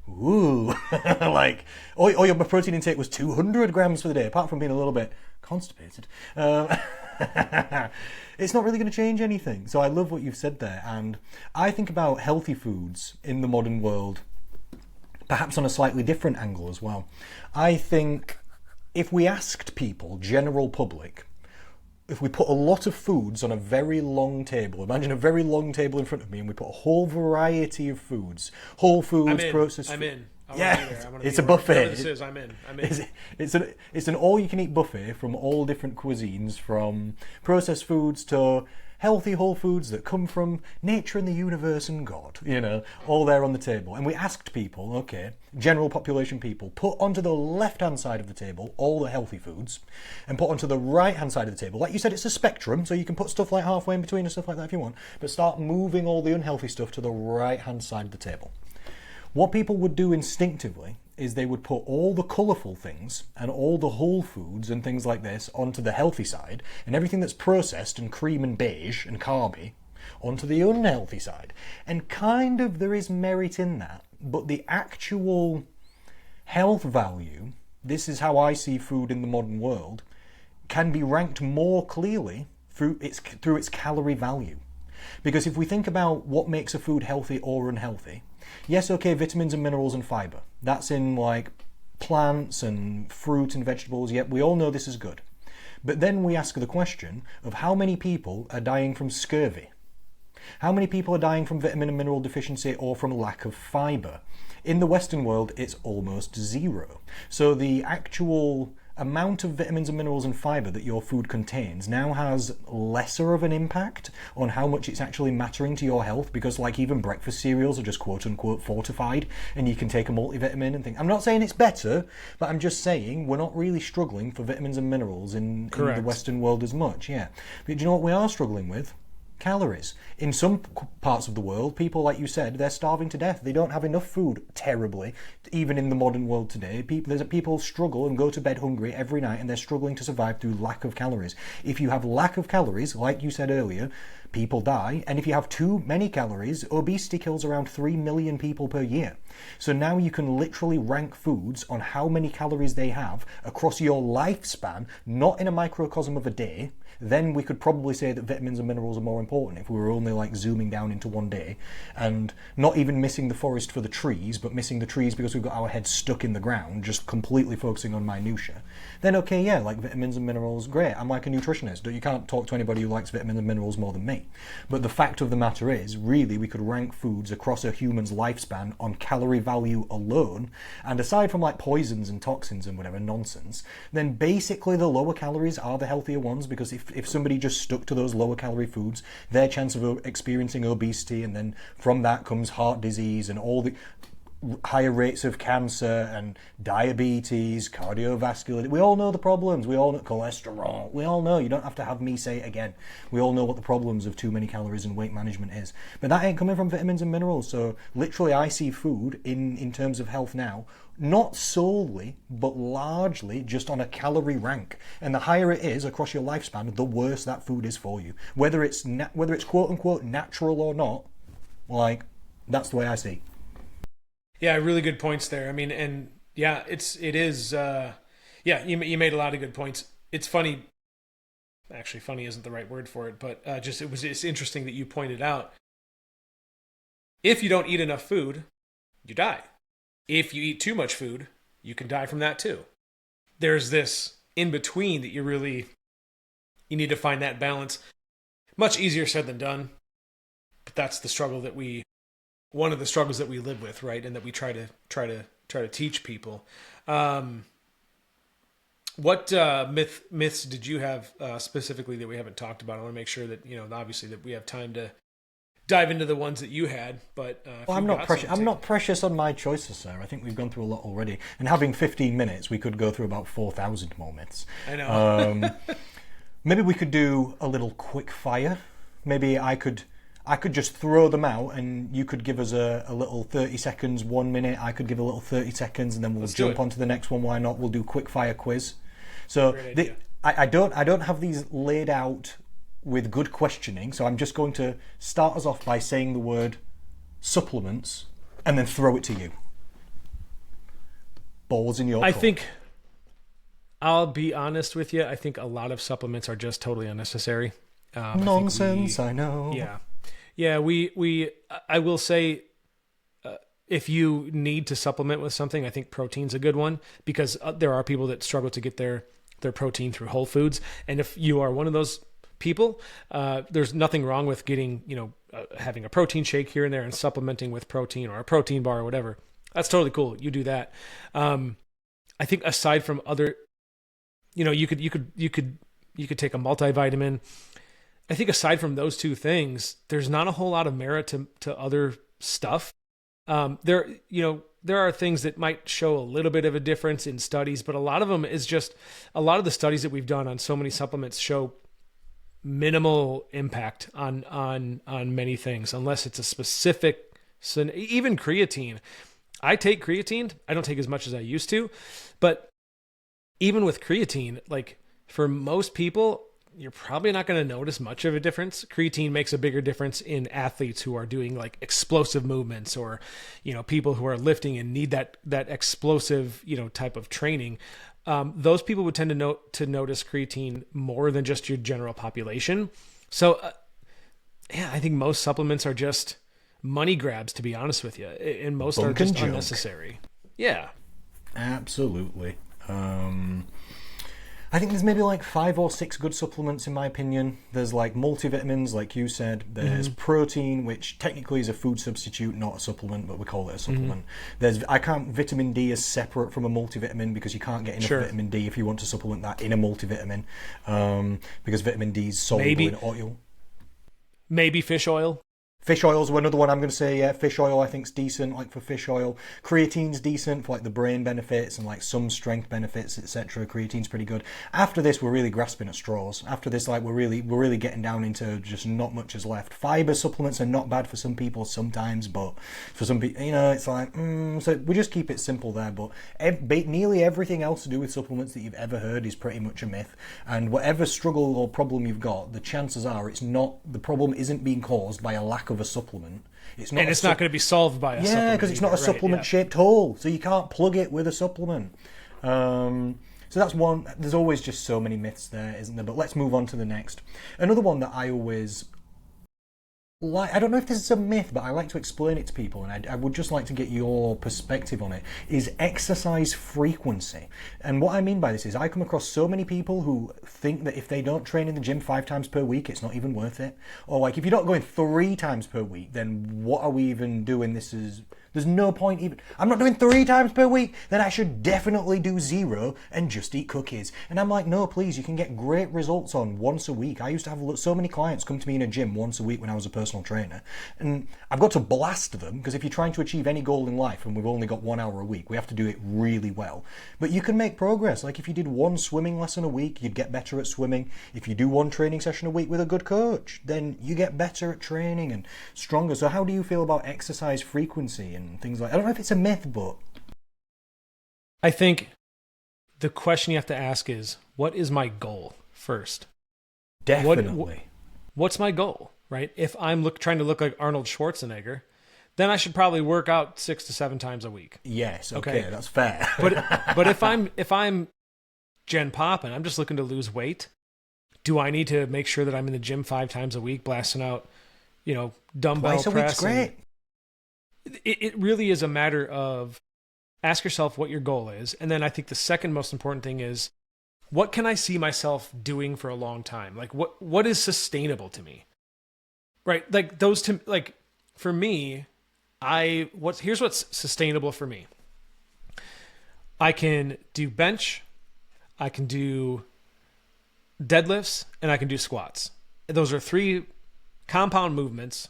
Ooh. Like, oh, your protein intake was 200 grams for the day, apart from being a little bit constipated. It's not really going to change anything. So I love what you've said there. And I think about healthy foods in the modern world perhaps on a slightly different angle as well. I think if we asked people, general public, if we put a lot of foods on a very long table, imagine a very long table in front of me, and we put a whole variety of foods, whole foods, processed. I'm in. Yeah, it's a buffet. This is. I'm in. It's an all-you-can-eat buffet from all different cuisines, from processed foods to healthy whole foods that come from nature and the universe and God, all there on the table. And we asked people, okay, general population people, put onto the left-hand side of the table all the healthy foods, and put onto the right-hand side of the table. Like you said, it's a spectrum, so you can put stuff like halfway in between and stuff like that if you want, but start moving all the unhealthy stuff to the right-hand side of the table. What people would do instinctively is they would put all the colourful things and all the whole foods and things like this onto the healthy side, and everything that's processed and cream and beige and carby onto the unhealthy side. And kind of there is merit in that, but the actual health value, this is how I see food in the modern world, can be ranked more clearly through its calorie value. Because if we think about what makes a food healthy or unhealthy, yes, okay, vitamins and minerals and fibre. That's in like plants and fruit and vegetables. Yep, we all know this is good. But then we ask the question of how many people are dying from scurvy? How many people are dying from vitamin and mineral deficiency or from lack of fibre? In the Western world, it's almost 0. So the actual amount of vitamins and minerals and fibre that your food contains now has lesser of an impact on how much it's actually mattering to your health, because like even breakfast cereals are just quote unquote fortified and you can take a multivitamin and things. I'm not saying it's better, but I'm just saying we're not really struggling for vitamins and minerals in the Western world as much. Yeah. But do you know what we are struggling with? Calories. In some parts of the world, people, like you said, they're starving to death. They don't have enough food, terribly, even in the modern world today. People struggle and go to bed hungry every night, and they're struggling to survive through lack of calories. If you have lack of calories, like you said earlier, people die, and if you have too many calories, obesity kills around 3 million people per year. So now you can literally rank foods on how many calories they have across your lifespan, not in a microcosm of a day. Then we could probably say that vitamins and minerals are more important if we were only like zooming down into one day and not even missing the forest for the trees, but missing the trees because we've got our heads stuck in the ground, just completely focusing on minutiae. Then okay, yeah, like vitamins and minerals, great. I'm like a nutritionist. You can't talk to anybody who likes vitamins and minerals more than me. But the fact of the matter is, really, we could rank foods across a human's lifespan on calorie value alone, and aside from like poisons and toxins and whatever nonsense, then basically the lower calories are the healthier ones, because if somebody just stuck to those lower calorie foods, their chance of experiencing obesity, and then from that comes heart disease and all the higher rates of cancer and diabetes, cardiovascular. We all know the problems. We all know cholesterol. We all know. You don't have to have me say it again. We all know what the problems of too many calories and weight management is. But that ain't coming from vitamins and minerals. So literally I see food in terms of health now, not solely, but largely just on a calorie rank. And the higher it is across your lifespan, the worse that food is for you. Whether it's quote unquote natural or not, like, that's the way I see. Yeah, really good points there. I mean, and yeah, you made a lot of good points. It's funny. Actually, funny isn't the right word for it, but it's interesting that you pointed out, if you don't eat enough food, you die. If you eat too much food, you can die from that too. There's this in between that you need to find that balance. Much easier said than done, but that's the struggle one of the struggles that we live with, right? And that we try to teach people. What myths did you have specifically that we haven't talked about? I want to make sure that, obviously that we have time to dive into the ones that you had, but I'm not precious on my choices, sir. I think we've gone through a lot already. And having 15 minutes, we could go through about 4,000 more myths. I know. Maybe we could do a little quick fire. Maybe I could just throw them out and you could give us a little 30 seconds, 1 minute. I could give a little 30 seconds and then we'll jump on to the next one. Why not? We'll do quick fire quiz. So I don't have these laid out with good questioning. So I'm just going to start us off by saying the word supplements and then throw it to you. Balls in your court. I think, I'll be honest with you, I think a lot of supplements are just totally unnecessary. Nonsense, I know. Yeah. Yeah, I will say, if you need to supplement with something, I think protein's a good one, because there are people that struggle to get their protein through whole foods. And if you are one of those people, there's nothing wrong with getting, having a protein shake here and there and supplementing with protein or a protein bar or whatever. That's totally cool. You do that. I think aside from other, you could take a multivitamin. I think aside from those two things, there's not a whole lot of merit to other stuff. There are things that might show a little bit of a difference in studies, but a lot of them is just, a lot of the studies that we've done on so many supplements show minimal impact on many things, unless it's a specific, even creatine. I take creatine. I don't take as much as I used to, but even with creatine, like for most people, you're probably not going to notice much of a difference. Creatine makes a bigger difference in athletes who are doing like explosive movements, or, people who are lifting and need that explosive, type of training. Those people would tend to notice creatine more than just your general population. So, I think most supplements are just money grabs, to be honest with you, and most are just unnecessary. Yeah, absolutely. I think there's maybe like 5 or 6 good supplements in my opinion. There's like multivitamins, like you said. There's protein, which technically is a food substitute, not a supplement, but we call it a supplement. Vitamin D is separate from a multivitamin, because you can't get enough vitamin D if you want to supplement that in a multivitamin, because vitamin D is soluble in oil. Maybe fish oil. Fish oil's another one I'm going to say, yeah. Fish oil I think's decent, like for fish oil. Creatine's decent for like the brain benefits and like some strength benefits, etc. Creatine's pretty good. After this, we're really grasping at straws. After this, like we're really getting down into just not much is left. Fiber supplements are not bad for some people sometimes, but for some people, it's like, so we just keep it simple there. But nearly everything else to do with supplements that you've ever heard is pretty much a myth. And whatever struggle or problem you've got, the chances are the problem isn't being caused by a lack of a supplement. It's not going to be solved by a supplement. Yeah, because it's not a supplement-shaped hole, so you can't plug it with a supplement. So that's one. There's always just so many myths there, isn't there? But let's move on to the next. Another one that I always I don't know if this is a myth, but I like to explain it to people, and I would just like to get your perspective on it, is exercise frequency. And what I mean by this is I come across so many people who think that if they don't train in the gym 5 times per week, it's not even worth it. Or like, if you're not going 3 times per week, then what are we even doing this There's no point even. I'm not doing 3 times per week. Then I should definitely do 0 and just eat cookies. And I'm like, no, please, you can get great results on once a week. I used to have so many clients come to me in a gym once a week when I was a personal trainer. And I've got to blast them, because if you're trying to achieve any goal in life and we've only got 1 hour a week, we have to do it really well. But you can make progress. Like if you did 1 swimming lesson a week, you'd get better at swimming. If you do 1 training session a week with a good coach, then you get better at training and stronger. So how do you feel about exercise frequency and things like that? I don't know if it's a myth, but I think the question you have to ask is, what is my goal first? definitely. What's my goal, right? If I'm trying to look like Arnold Schwarzenegger, then I should probably work out 6 to 7 times a week. Yes, okay, that's fair. But if I'm Jen Poppin, I'm just looking to lose weight. Do I need to make sure that I'm in the gym 5 times a week, blasting out, dumbbell Twice a week's press? great. It really is a matter of ask yourself what your goal is. And then I think the second most important thing is, what can I see myself doing for a long time? Like what is sustainable to me? Right? Like for me, here's what's sustainable for me. I can do bench, I can do deadlifts, and I can do squats. Those are 3 compound movements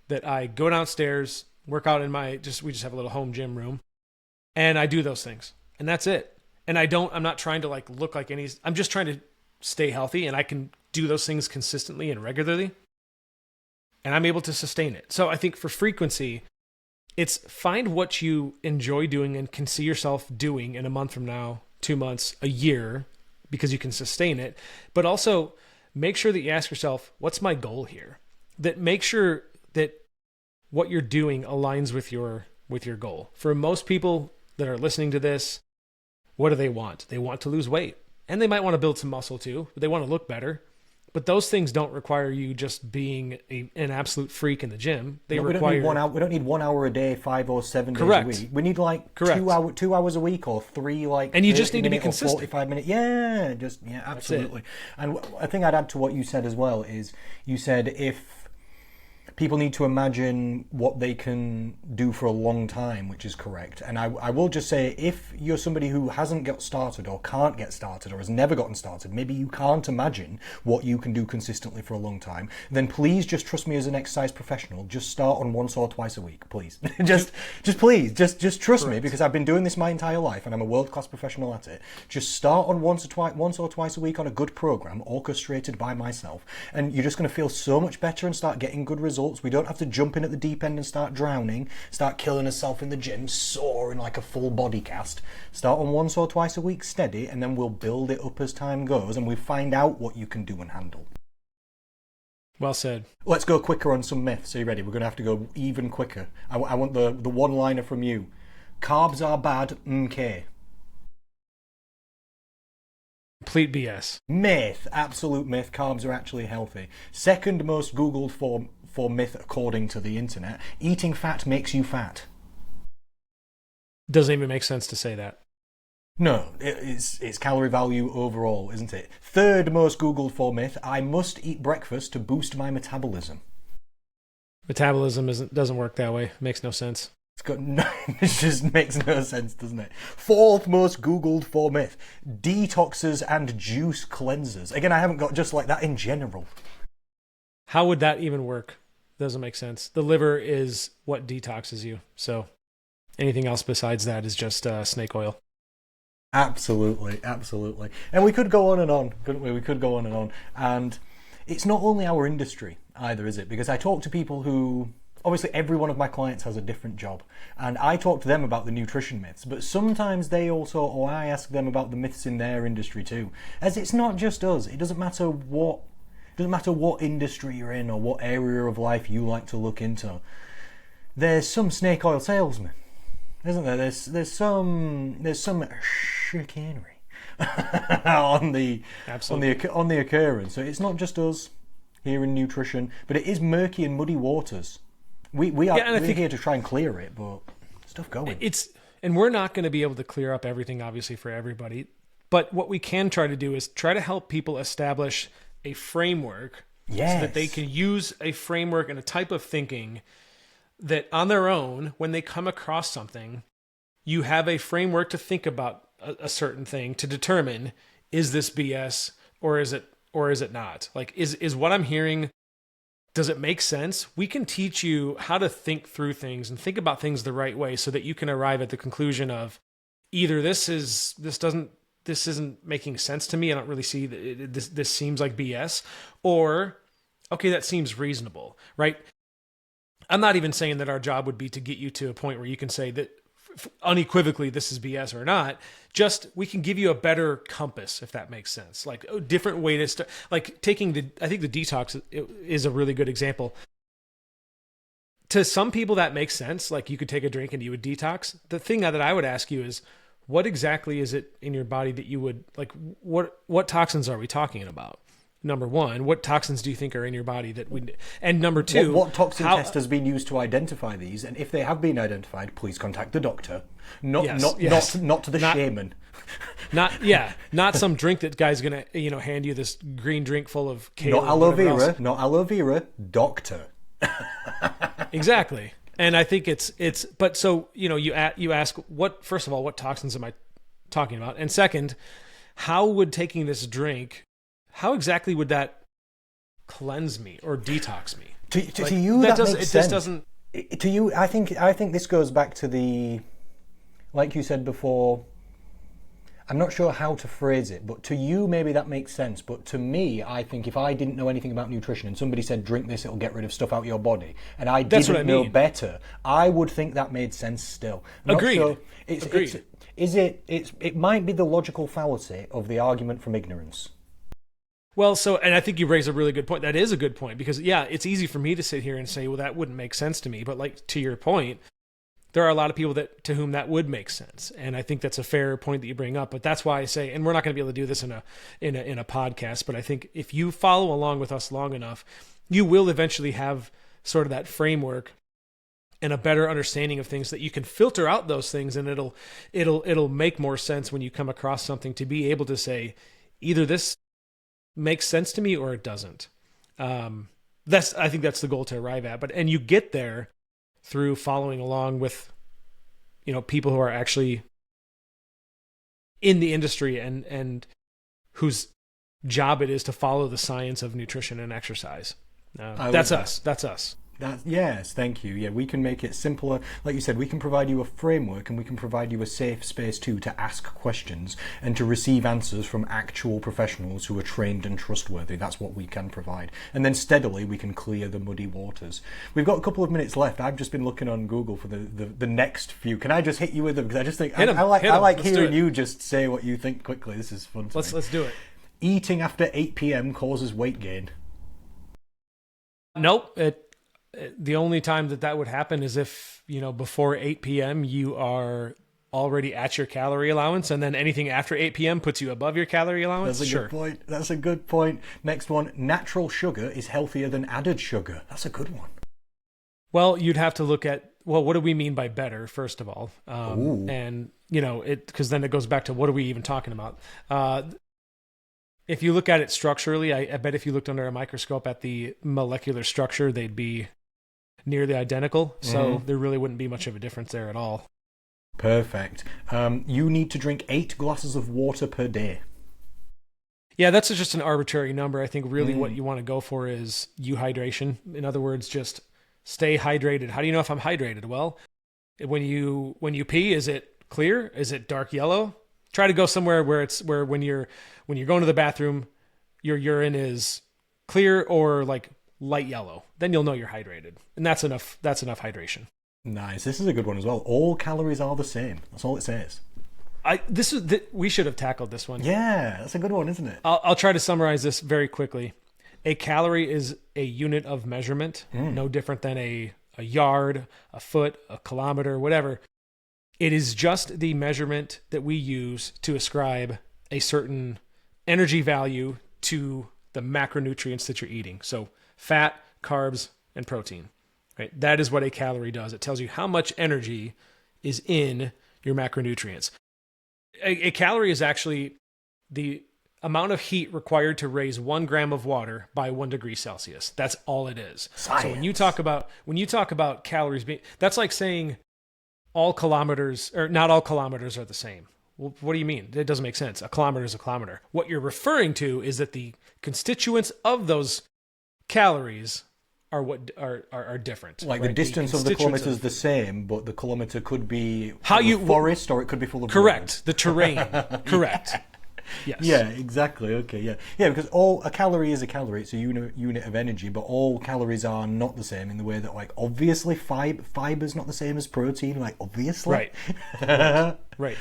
that I go downstairs, work out in we just have a little home gym room, and I do those things. And that's it. And I'm not trying to look like I'm just trying to stay healthy, and I can do those things consistently and regularly, and I'm able to sustain it. So I think for frequency, it's find what you enjoy doing and can see yourself doing in a month from now, 2 months, a year, because you can sustain it. But also make sure that you ask yourself, what's my goal here? That make sure that what you're doing aligns with your goal. For most people that are listening to this, what do they want? They want to lose weight, and they might want to build some muscle too, but they want to look better. But those things don't require you just being an absolute freak in the gym. We don't need 1 hour. We don't need 1 hour a day, 5 or 7 days a week. We need 2 hours a week, or 3 And you just need to be consistent. 45 minutes. Yeah, absolutely. And I think I'd add to what you said as well is you said if people need to imagine what they can do for a long time, which is correct. And I will just say, if you're somebody who hasn't got started or can't get started or has never gotten started, maybe you can't imagine what you can do consistently for a long time, then please just trust me as an exercise professional. Just start on 1 or twice a week, please. just trust me, because I've been doing this my entire life and I'm a world-class professional at it. Just start on once or twice a week on a good program orchestrated by myself, and you're just going to feel so much better and start getting good results. We don't have to jump in at the deep end and start drowning, start killing ourselves in the gym, soaring like a full body cast. Start on 1 or twice a week steady, and then we'll build it up as time goes, and we find out what you can do and handle. Well said. Let's go quicker on some myths. Are you ready? We're going to have to go even quicker. I want the one-liner from you. Carbs are bad, okay. Complete BS. Myth, absolute myth. Carbs are actually healthy. Second most Googled for myth according to the internet. Eating fat makes you fat. Doesn't even make sense to say that. No, it's calorie value overall, isn't it? Third most Googled for myth. I must eat breakfast to boost my metabolism. Metabolism doesn't work that way. Makes no sense. It just makes no sense, doesn't it? Fourth most Googled for myth. Detoxes and juice cleansers. Again, I haven't got just like that in general. How would that even work? Doesn't make sense. The liver is what detoxes you. So anything else besides that is just snake oil. Absolutely. And we could go on and on, couldn't we? We could go on and on. And it's not only our industry either, is it? Because I talk to people who... Obviously, every one of my clients has a different job, and I talk to them about the nutrition myths, but sometimes they also, or I ask them about the myths in their industry too, as it's not just us. It doesn't matter what industry you're in or what area of life you like to look into. There's some snake oil salesmen, isn't there? There's some chicanery on the occurrence. So it's not just us here in nutrition, but it is murky and muddy waters. We're here to try and clear it, but stuff going. And we're not going to be able to clear up everything, obviously, for everybody. But what we can try to do is try to help people establish a framework, so that they can use a framework and a type of thinking that on their own, when they come across something, you have a framework to think about a certain thing to determine, is this BS or is it not? Like, is what I'm hearing, does it make sense? We can teach you how to think through things and think about things the right way so that you can arrive at the conclusion of either this isn't making sense to me. I don't really see that this seems like BS, or okay, that seems reasonable, right? I'm not even saying that our job would be to get you to a point where you can say that unequivocally this is BS or not. Just we can give you a better compass, if that makes sense. Like a different way to start, like I think the detox is a really good example. To some people that makes sense. Like you could take a drink and you would detox. The thing that I would ask you is, what exactly is it in your body that you would like? What toxins are we talking about? Number one, what toxins do you think are in your body that we? And number two, what toxin test has been used to identify these? And if they have been identified, please contact the doctor. Not to the shaman. Not some drink that guy's gonna hand you this green drink full of kale. Not aloe vera. Doctor. Exactly. And I think it's but so you ask first of all, what toxins am I talking about, and second, how would taking this drink, how exactly would that cleanse me or detox me? To you, that makes sense. This doesn't. To you, I think this goes back to the, like you said before. I'm not sure how to phrase it, but to you, maybe that makes sense. But to me, I think if I didn't know anything about nutrition and somebody said, drink this, it'll get rid of stuff out of your body, and I didn't know better, I would think that made sense still. Agreed. So Agreed. It might be the logical fallacy of the argument from ignorance. Well, and I think you raise a really good point. That is a good point, because it's easy for me to sit here and say, well, that wouldn't make sense to me. But like to your point, there are a lot of people to whom that would make sense, and I think that's a fair point that you bring up. But that's why I say, and we're not going to be able to do this in a podcast, but I think if you follow along with us long enough, you will eventually have sort of that framework and a better understanding of things that you can filter out those things, and it'll make more sense when you come across something to be able to say, either this makes sense to me or it doesn't. I think that's the goal to arrive at. And you get there through following along with, people who are actually in the industry and whose job it is to follow the science of nutrition and exercise. That's us. Yes, thank you. Yeah, we can make it simpler. Like you said, we can provide you a framework, and we can provide you a safe space too to ask questions and to receive answers from actual professionals who are trained and trustworthy. That's what we can provide. And then steadily we can clear the muddy waters. We've got a couple of minutes left. I've just been looking on Google for the next few. Can I just hit you with them? Because I just think I like hearing you just say what you think quickly. This is fun. Let's do it. Eating after 8 p.m. causes weight gain. Nope. The only time that would happen is if, before 8 p.m. you are already at your calorie allowance, and then anything after 8 p.m. puts you above your calorie allowance. That's a good point. Next one, natural sugar is healthier than added sugar. That's a good one. Well, you'd have to look at, what do we mean by better, first of all? And, because then it goes back to what are we even talking about? If you look at it structurally, I bet if you looked under a microscope at the molecular structure, they'd be nearly identical. So there really wouldn't be much of a difference there at all. Perfect. You need to drink 8 glasses of water per day. Yeah, that's just an arbitrary number. I think really what you want to go for is euhydration. In other words, just stay hydrated. How do you know if I'm hydrated? Well, when you pee, is it clear? Is it dark yellow? Try to go somewhere where when you're going to the bathroom, your urine is clear or like light yellow. Then you'll know you're hydrated, and that's enough. That's enough hydration. Nice. This is a good one as well. All calories are the same. That's all it says. We should have tackled this one. Yeah, that's a good one, isn't it? I'll try to summarize this very quickly. A calorie is a unit of measurement, no different than a yard, a foot, a kilometer, whatever. It is just the measurement that we use to ascribe a certain energy value to the macronutrients that you're eating. So fat, carbs, and protein. Right? That is what a calorie does. It tells you how much energy is in your macronutrients. A calorie is actually amount of heat required to raise 1 gram of water by 1 degree Celsius. That's all it is. Science. So when you talk about calories being, that's like saying all kilometers, or not all kilometers are the same. Well, what do you mean? It doesn't make sense. A kilometer is a kilometer. What you're referring to is that the constituents of those calories are what are different. Like right? the distance of the kilometer is the same, but the kilometer could be forest or it could be full of correct. The terrain. Correct. Yes. Yeah, exactly. Okay, yeah. Yeah, because a calorie is a calorie. It's a unit of energy, but all calories are not the same in the way that, like, obviously fiber's not the same as protein, like, obviously. Right. Right.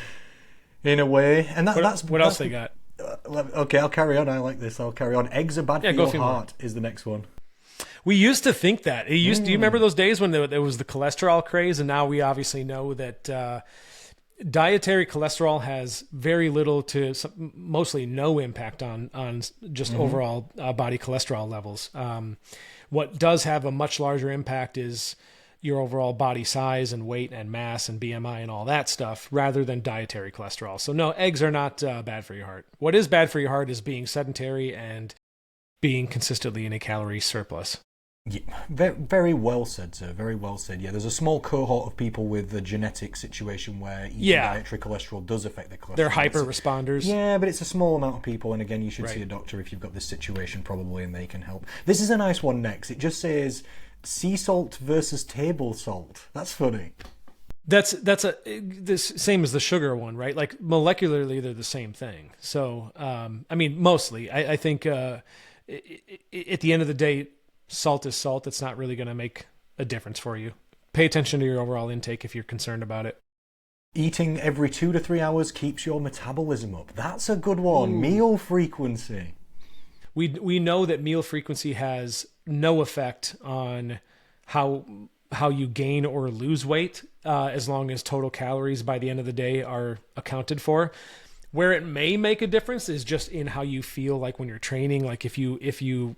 In a way. And that's... What else they got? Okay, I'll carry on. I like this. I'll carry on. Eggs are bad for your heart is the next one. We used to think that. Do you remember those days when there was the cholesterol craze? And now we obviously know that dietary cholesterol has very little to mostly no impact on just overall body cholesterol levels. What does have a much larger impact is your overall body size and weight and mass and BMI and all that stuff, rather than dietary cholesterol. So no, eggs are not bad for your heart. What is bad for your heart is being sedentary and being consistently in a calorie surplus. Yeah, very, very well said, sir. Very well said. Yeah, there's a small cohort of people with the genetic situation where eating dietary cholesterol does affect their cholesterol. They're hyper responders. Yeah, but it's a small amount of people, and again, you should see a doctor if you've got this situation probably, and they can help. This is a nice one next. It just says sea salt versus table salt. That's funny. That's this same as the sugar one, right? Like molecularly, they're the same thing. So, I mean, mostly, I think at the end of the day, salt is salt. It's not really going to make a difference for you. Pay attention to your overall intake if you're concerned about it. Eating every 2 to 3 hours keeps your metabolism up. That's a good one. Ooh. Meal frequency. We know that meal frequency has no effect on how you gain or lose weight, as long as total calories by the end of the day are accounted for. Where it may make a difference is just in how you feel like when you're training. Like if you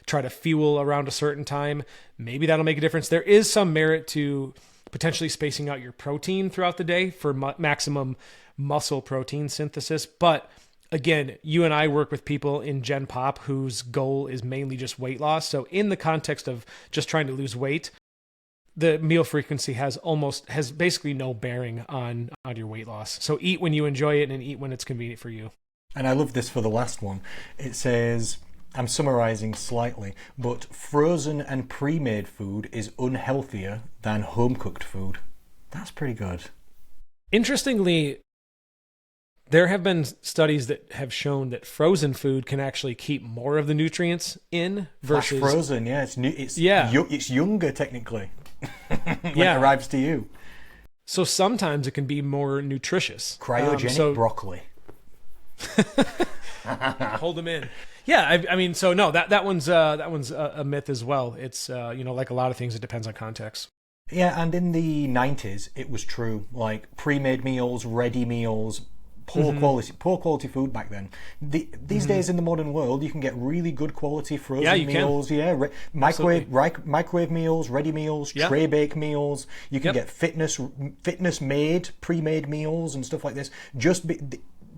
try to fuel around a certain time, maybe that'll make a difference. There is some merit to potentially spacing out your protein throughout the day for maximum muscle protein synthesis. But again, you and I work with people in Gen Pop whose goal is mainly just weight loss. So in the context of just trying to lose weight, the meal frequency has basically no bearing on your weight loss. So eat when you enjoy it and eat when it's convenient for you. And I love this for the last one. It says, I'm summarizing slightly, but frozen and pre-made food is unhealthier than home-cooked food. That's pretty good. Interestingly, there have been studies that have shown that frozen food can actually keep more of the nutrients in versus flash frozen. Yeah, it's younger technically when it arrives to you. So sometimes it can be more nutritious. Cryogenic broccoli. Hold them in. Yeah, I mean, so no, that one's a myth as well. It's like a lot of things, it depends on context. Yeah, and in the 90s, it was true. Like pre-made meals, ready meals, poor quality food back then. These days in the modern world, you can get really good quality frozen meals. Yeah, microwave meals, ready meals, tray bake meals. You can get fitness made pre-made meals and stuff like this.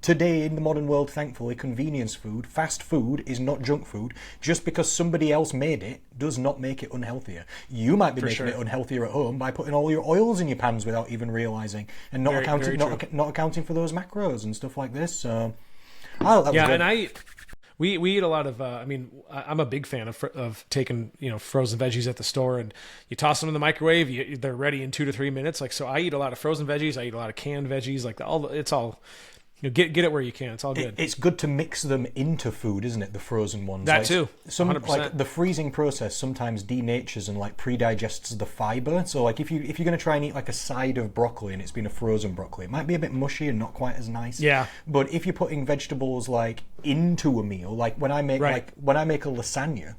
Today in the modern world, thankfully, convenience food, fast food is not junk food. Just because somebody else made it does not make it unhealthier. You might be making it unhealthier at home by putting all your oils in your pans without even realizing, and not accounting for those macros and stuff like this. So, and we eat a lot of. I'm a big fan of taking frozen veggies at the store, and you toss them in the microwave. They're ready in 2 to 3 minutes. Like, so I eat a lot of frozen veggies. I eat a lot of canned veggies. Like it's all. Get it where you can. It's all good. It's good to mix them into food, isn't it? The frozen ones. That too. 100%. Like the freezing process sometimes denatures and like pre-digests the fiber. So like if you're going to try and eat like a side of broccoli and it's been a frozen broccoli, it might be a bit mushy and not quite as nice. Yeah. But if you're putting vegetables like into a meal, like when I make a lasagna,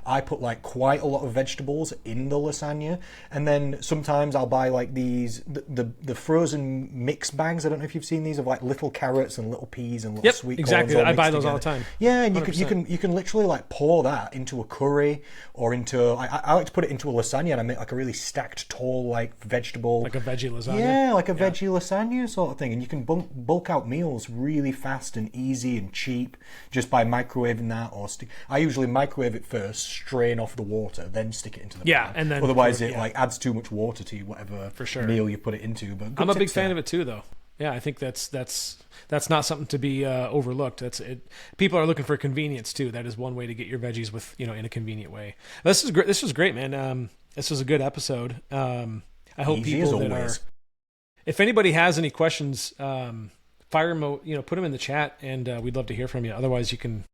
I put like quite a lot of vegetables in the lasagna, and then sometimes I'll buy like these the frozen mix bags. I don't know if you've seen these, of like little carrots and little peas and little sweet corns. Exactly. All I buy mixed those all together. the time. Yeah, and 100%. you can literally like pour that into a curry or into I like to put it into a lasagna, and I make like a really stacked tall like vegetable, Like a veggie lasagna. yeah, like a veggie lasagna sort of thing, and you can bulk out meals really fast and easy and cheap just by microwaving that or I usually microwave it first, strain off the water, then stick it into the pan. and then otherwise it like adds too much water to whatever For sure. meal you put it into. But I'm a big fan of it too, though. Yeah, I think that's not something to be overlooked. That's it. People are looking for convenience too. That is one way to get your veggies with in a convenient way. This is great. This was great, man. This was a good episode. I hope Easy people as that always. are. If anybody has any questions, fire them. Put them in the chat, and we'd love to hear from you. Otherwise, you can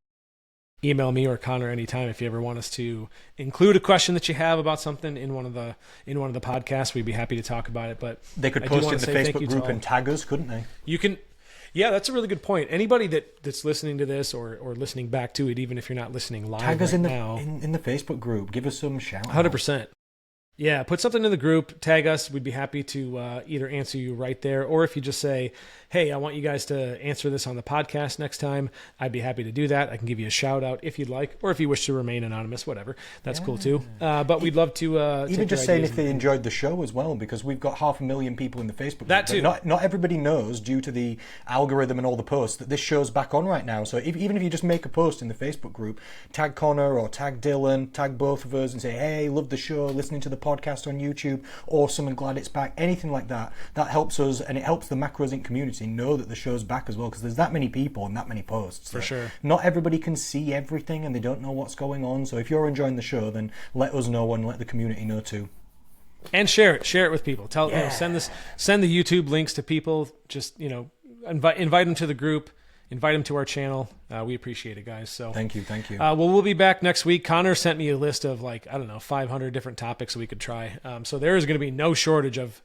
email me or Connor anytime if you ever want us to include a question that you have about something in one of the podcasts. We'd be happy to talk about it. But They could I do post wanna in the say thank Facebook you to group all. and tag us, couldn't they? You can, yeah, that's a really good point. Anybody that's listening to this or listening back to it, even if you're not listening live Tag us right in the now, in the Facebook group. Give us some shout. 100%. Yeah, put something in the group, tag us. We'd be happy to either answer you right there, or if you just say, hey, I want you guys to answer this on the podcast next time, I'd be happy to do that. I can give you a shout out if you'd like, or if you wish to remain anonymous, whatever. That's cool too. But we'd love to Even take just your saying ideas if they enjoyed the show as well, because we've got 500,000 people in the Facebook That group. too. But not everybody knows, due to the algorithm and all the posts, that this show's back on right now. So even if you just make a post in the Facebook group, tag Connor or tag Dylan, tag both of us and say, hey, love the show, listening to the podcast on YouTube, awesome and glad it's back, anything like that, that helps us, and it helps the Macros Inc. community know that the show's back as well, because there's that many people and that many posts. For sure. Not everybody can see everything and they don't know what's going on. So if you're enjoying the show, then let us know and let the community know too. And share it with people. Send the YouTube links to people. Just invite them to the group, invite them to our channel. We appreciate it, guys. So Thank you. we'll be back next week. Connor sent me a list of 500 different topics we could try. So there is going to be no shortage of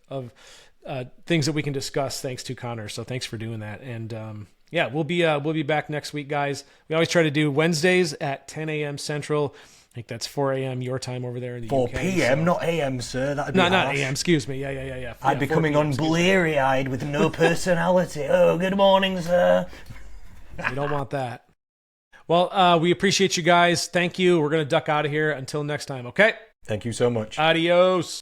things that we can discuss thanks to Connor. So thanks for doing that. And we'll be back next week, guys. We always try to do Wednesdays at 10 a.m. Central. I think that's 4 a.m. your time over there in the 4 UK. p.m., so- not a.m., sir. That'd be not harsh. a.m. Excuse me. Yeah. I'd be 4 coming p.m., on excuse me. bleary-eyed with no personality. Oh, good morning, sir. We don't want that. Well, we appreciate you guys. Thank you. We're going to duck out of here until next time, okay? Thank you so much. Adios.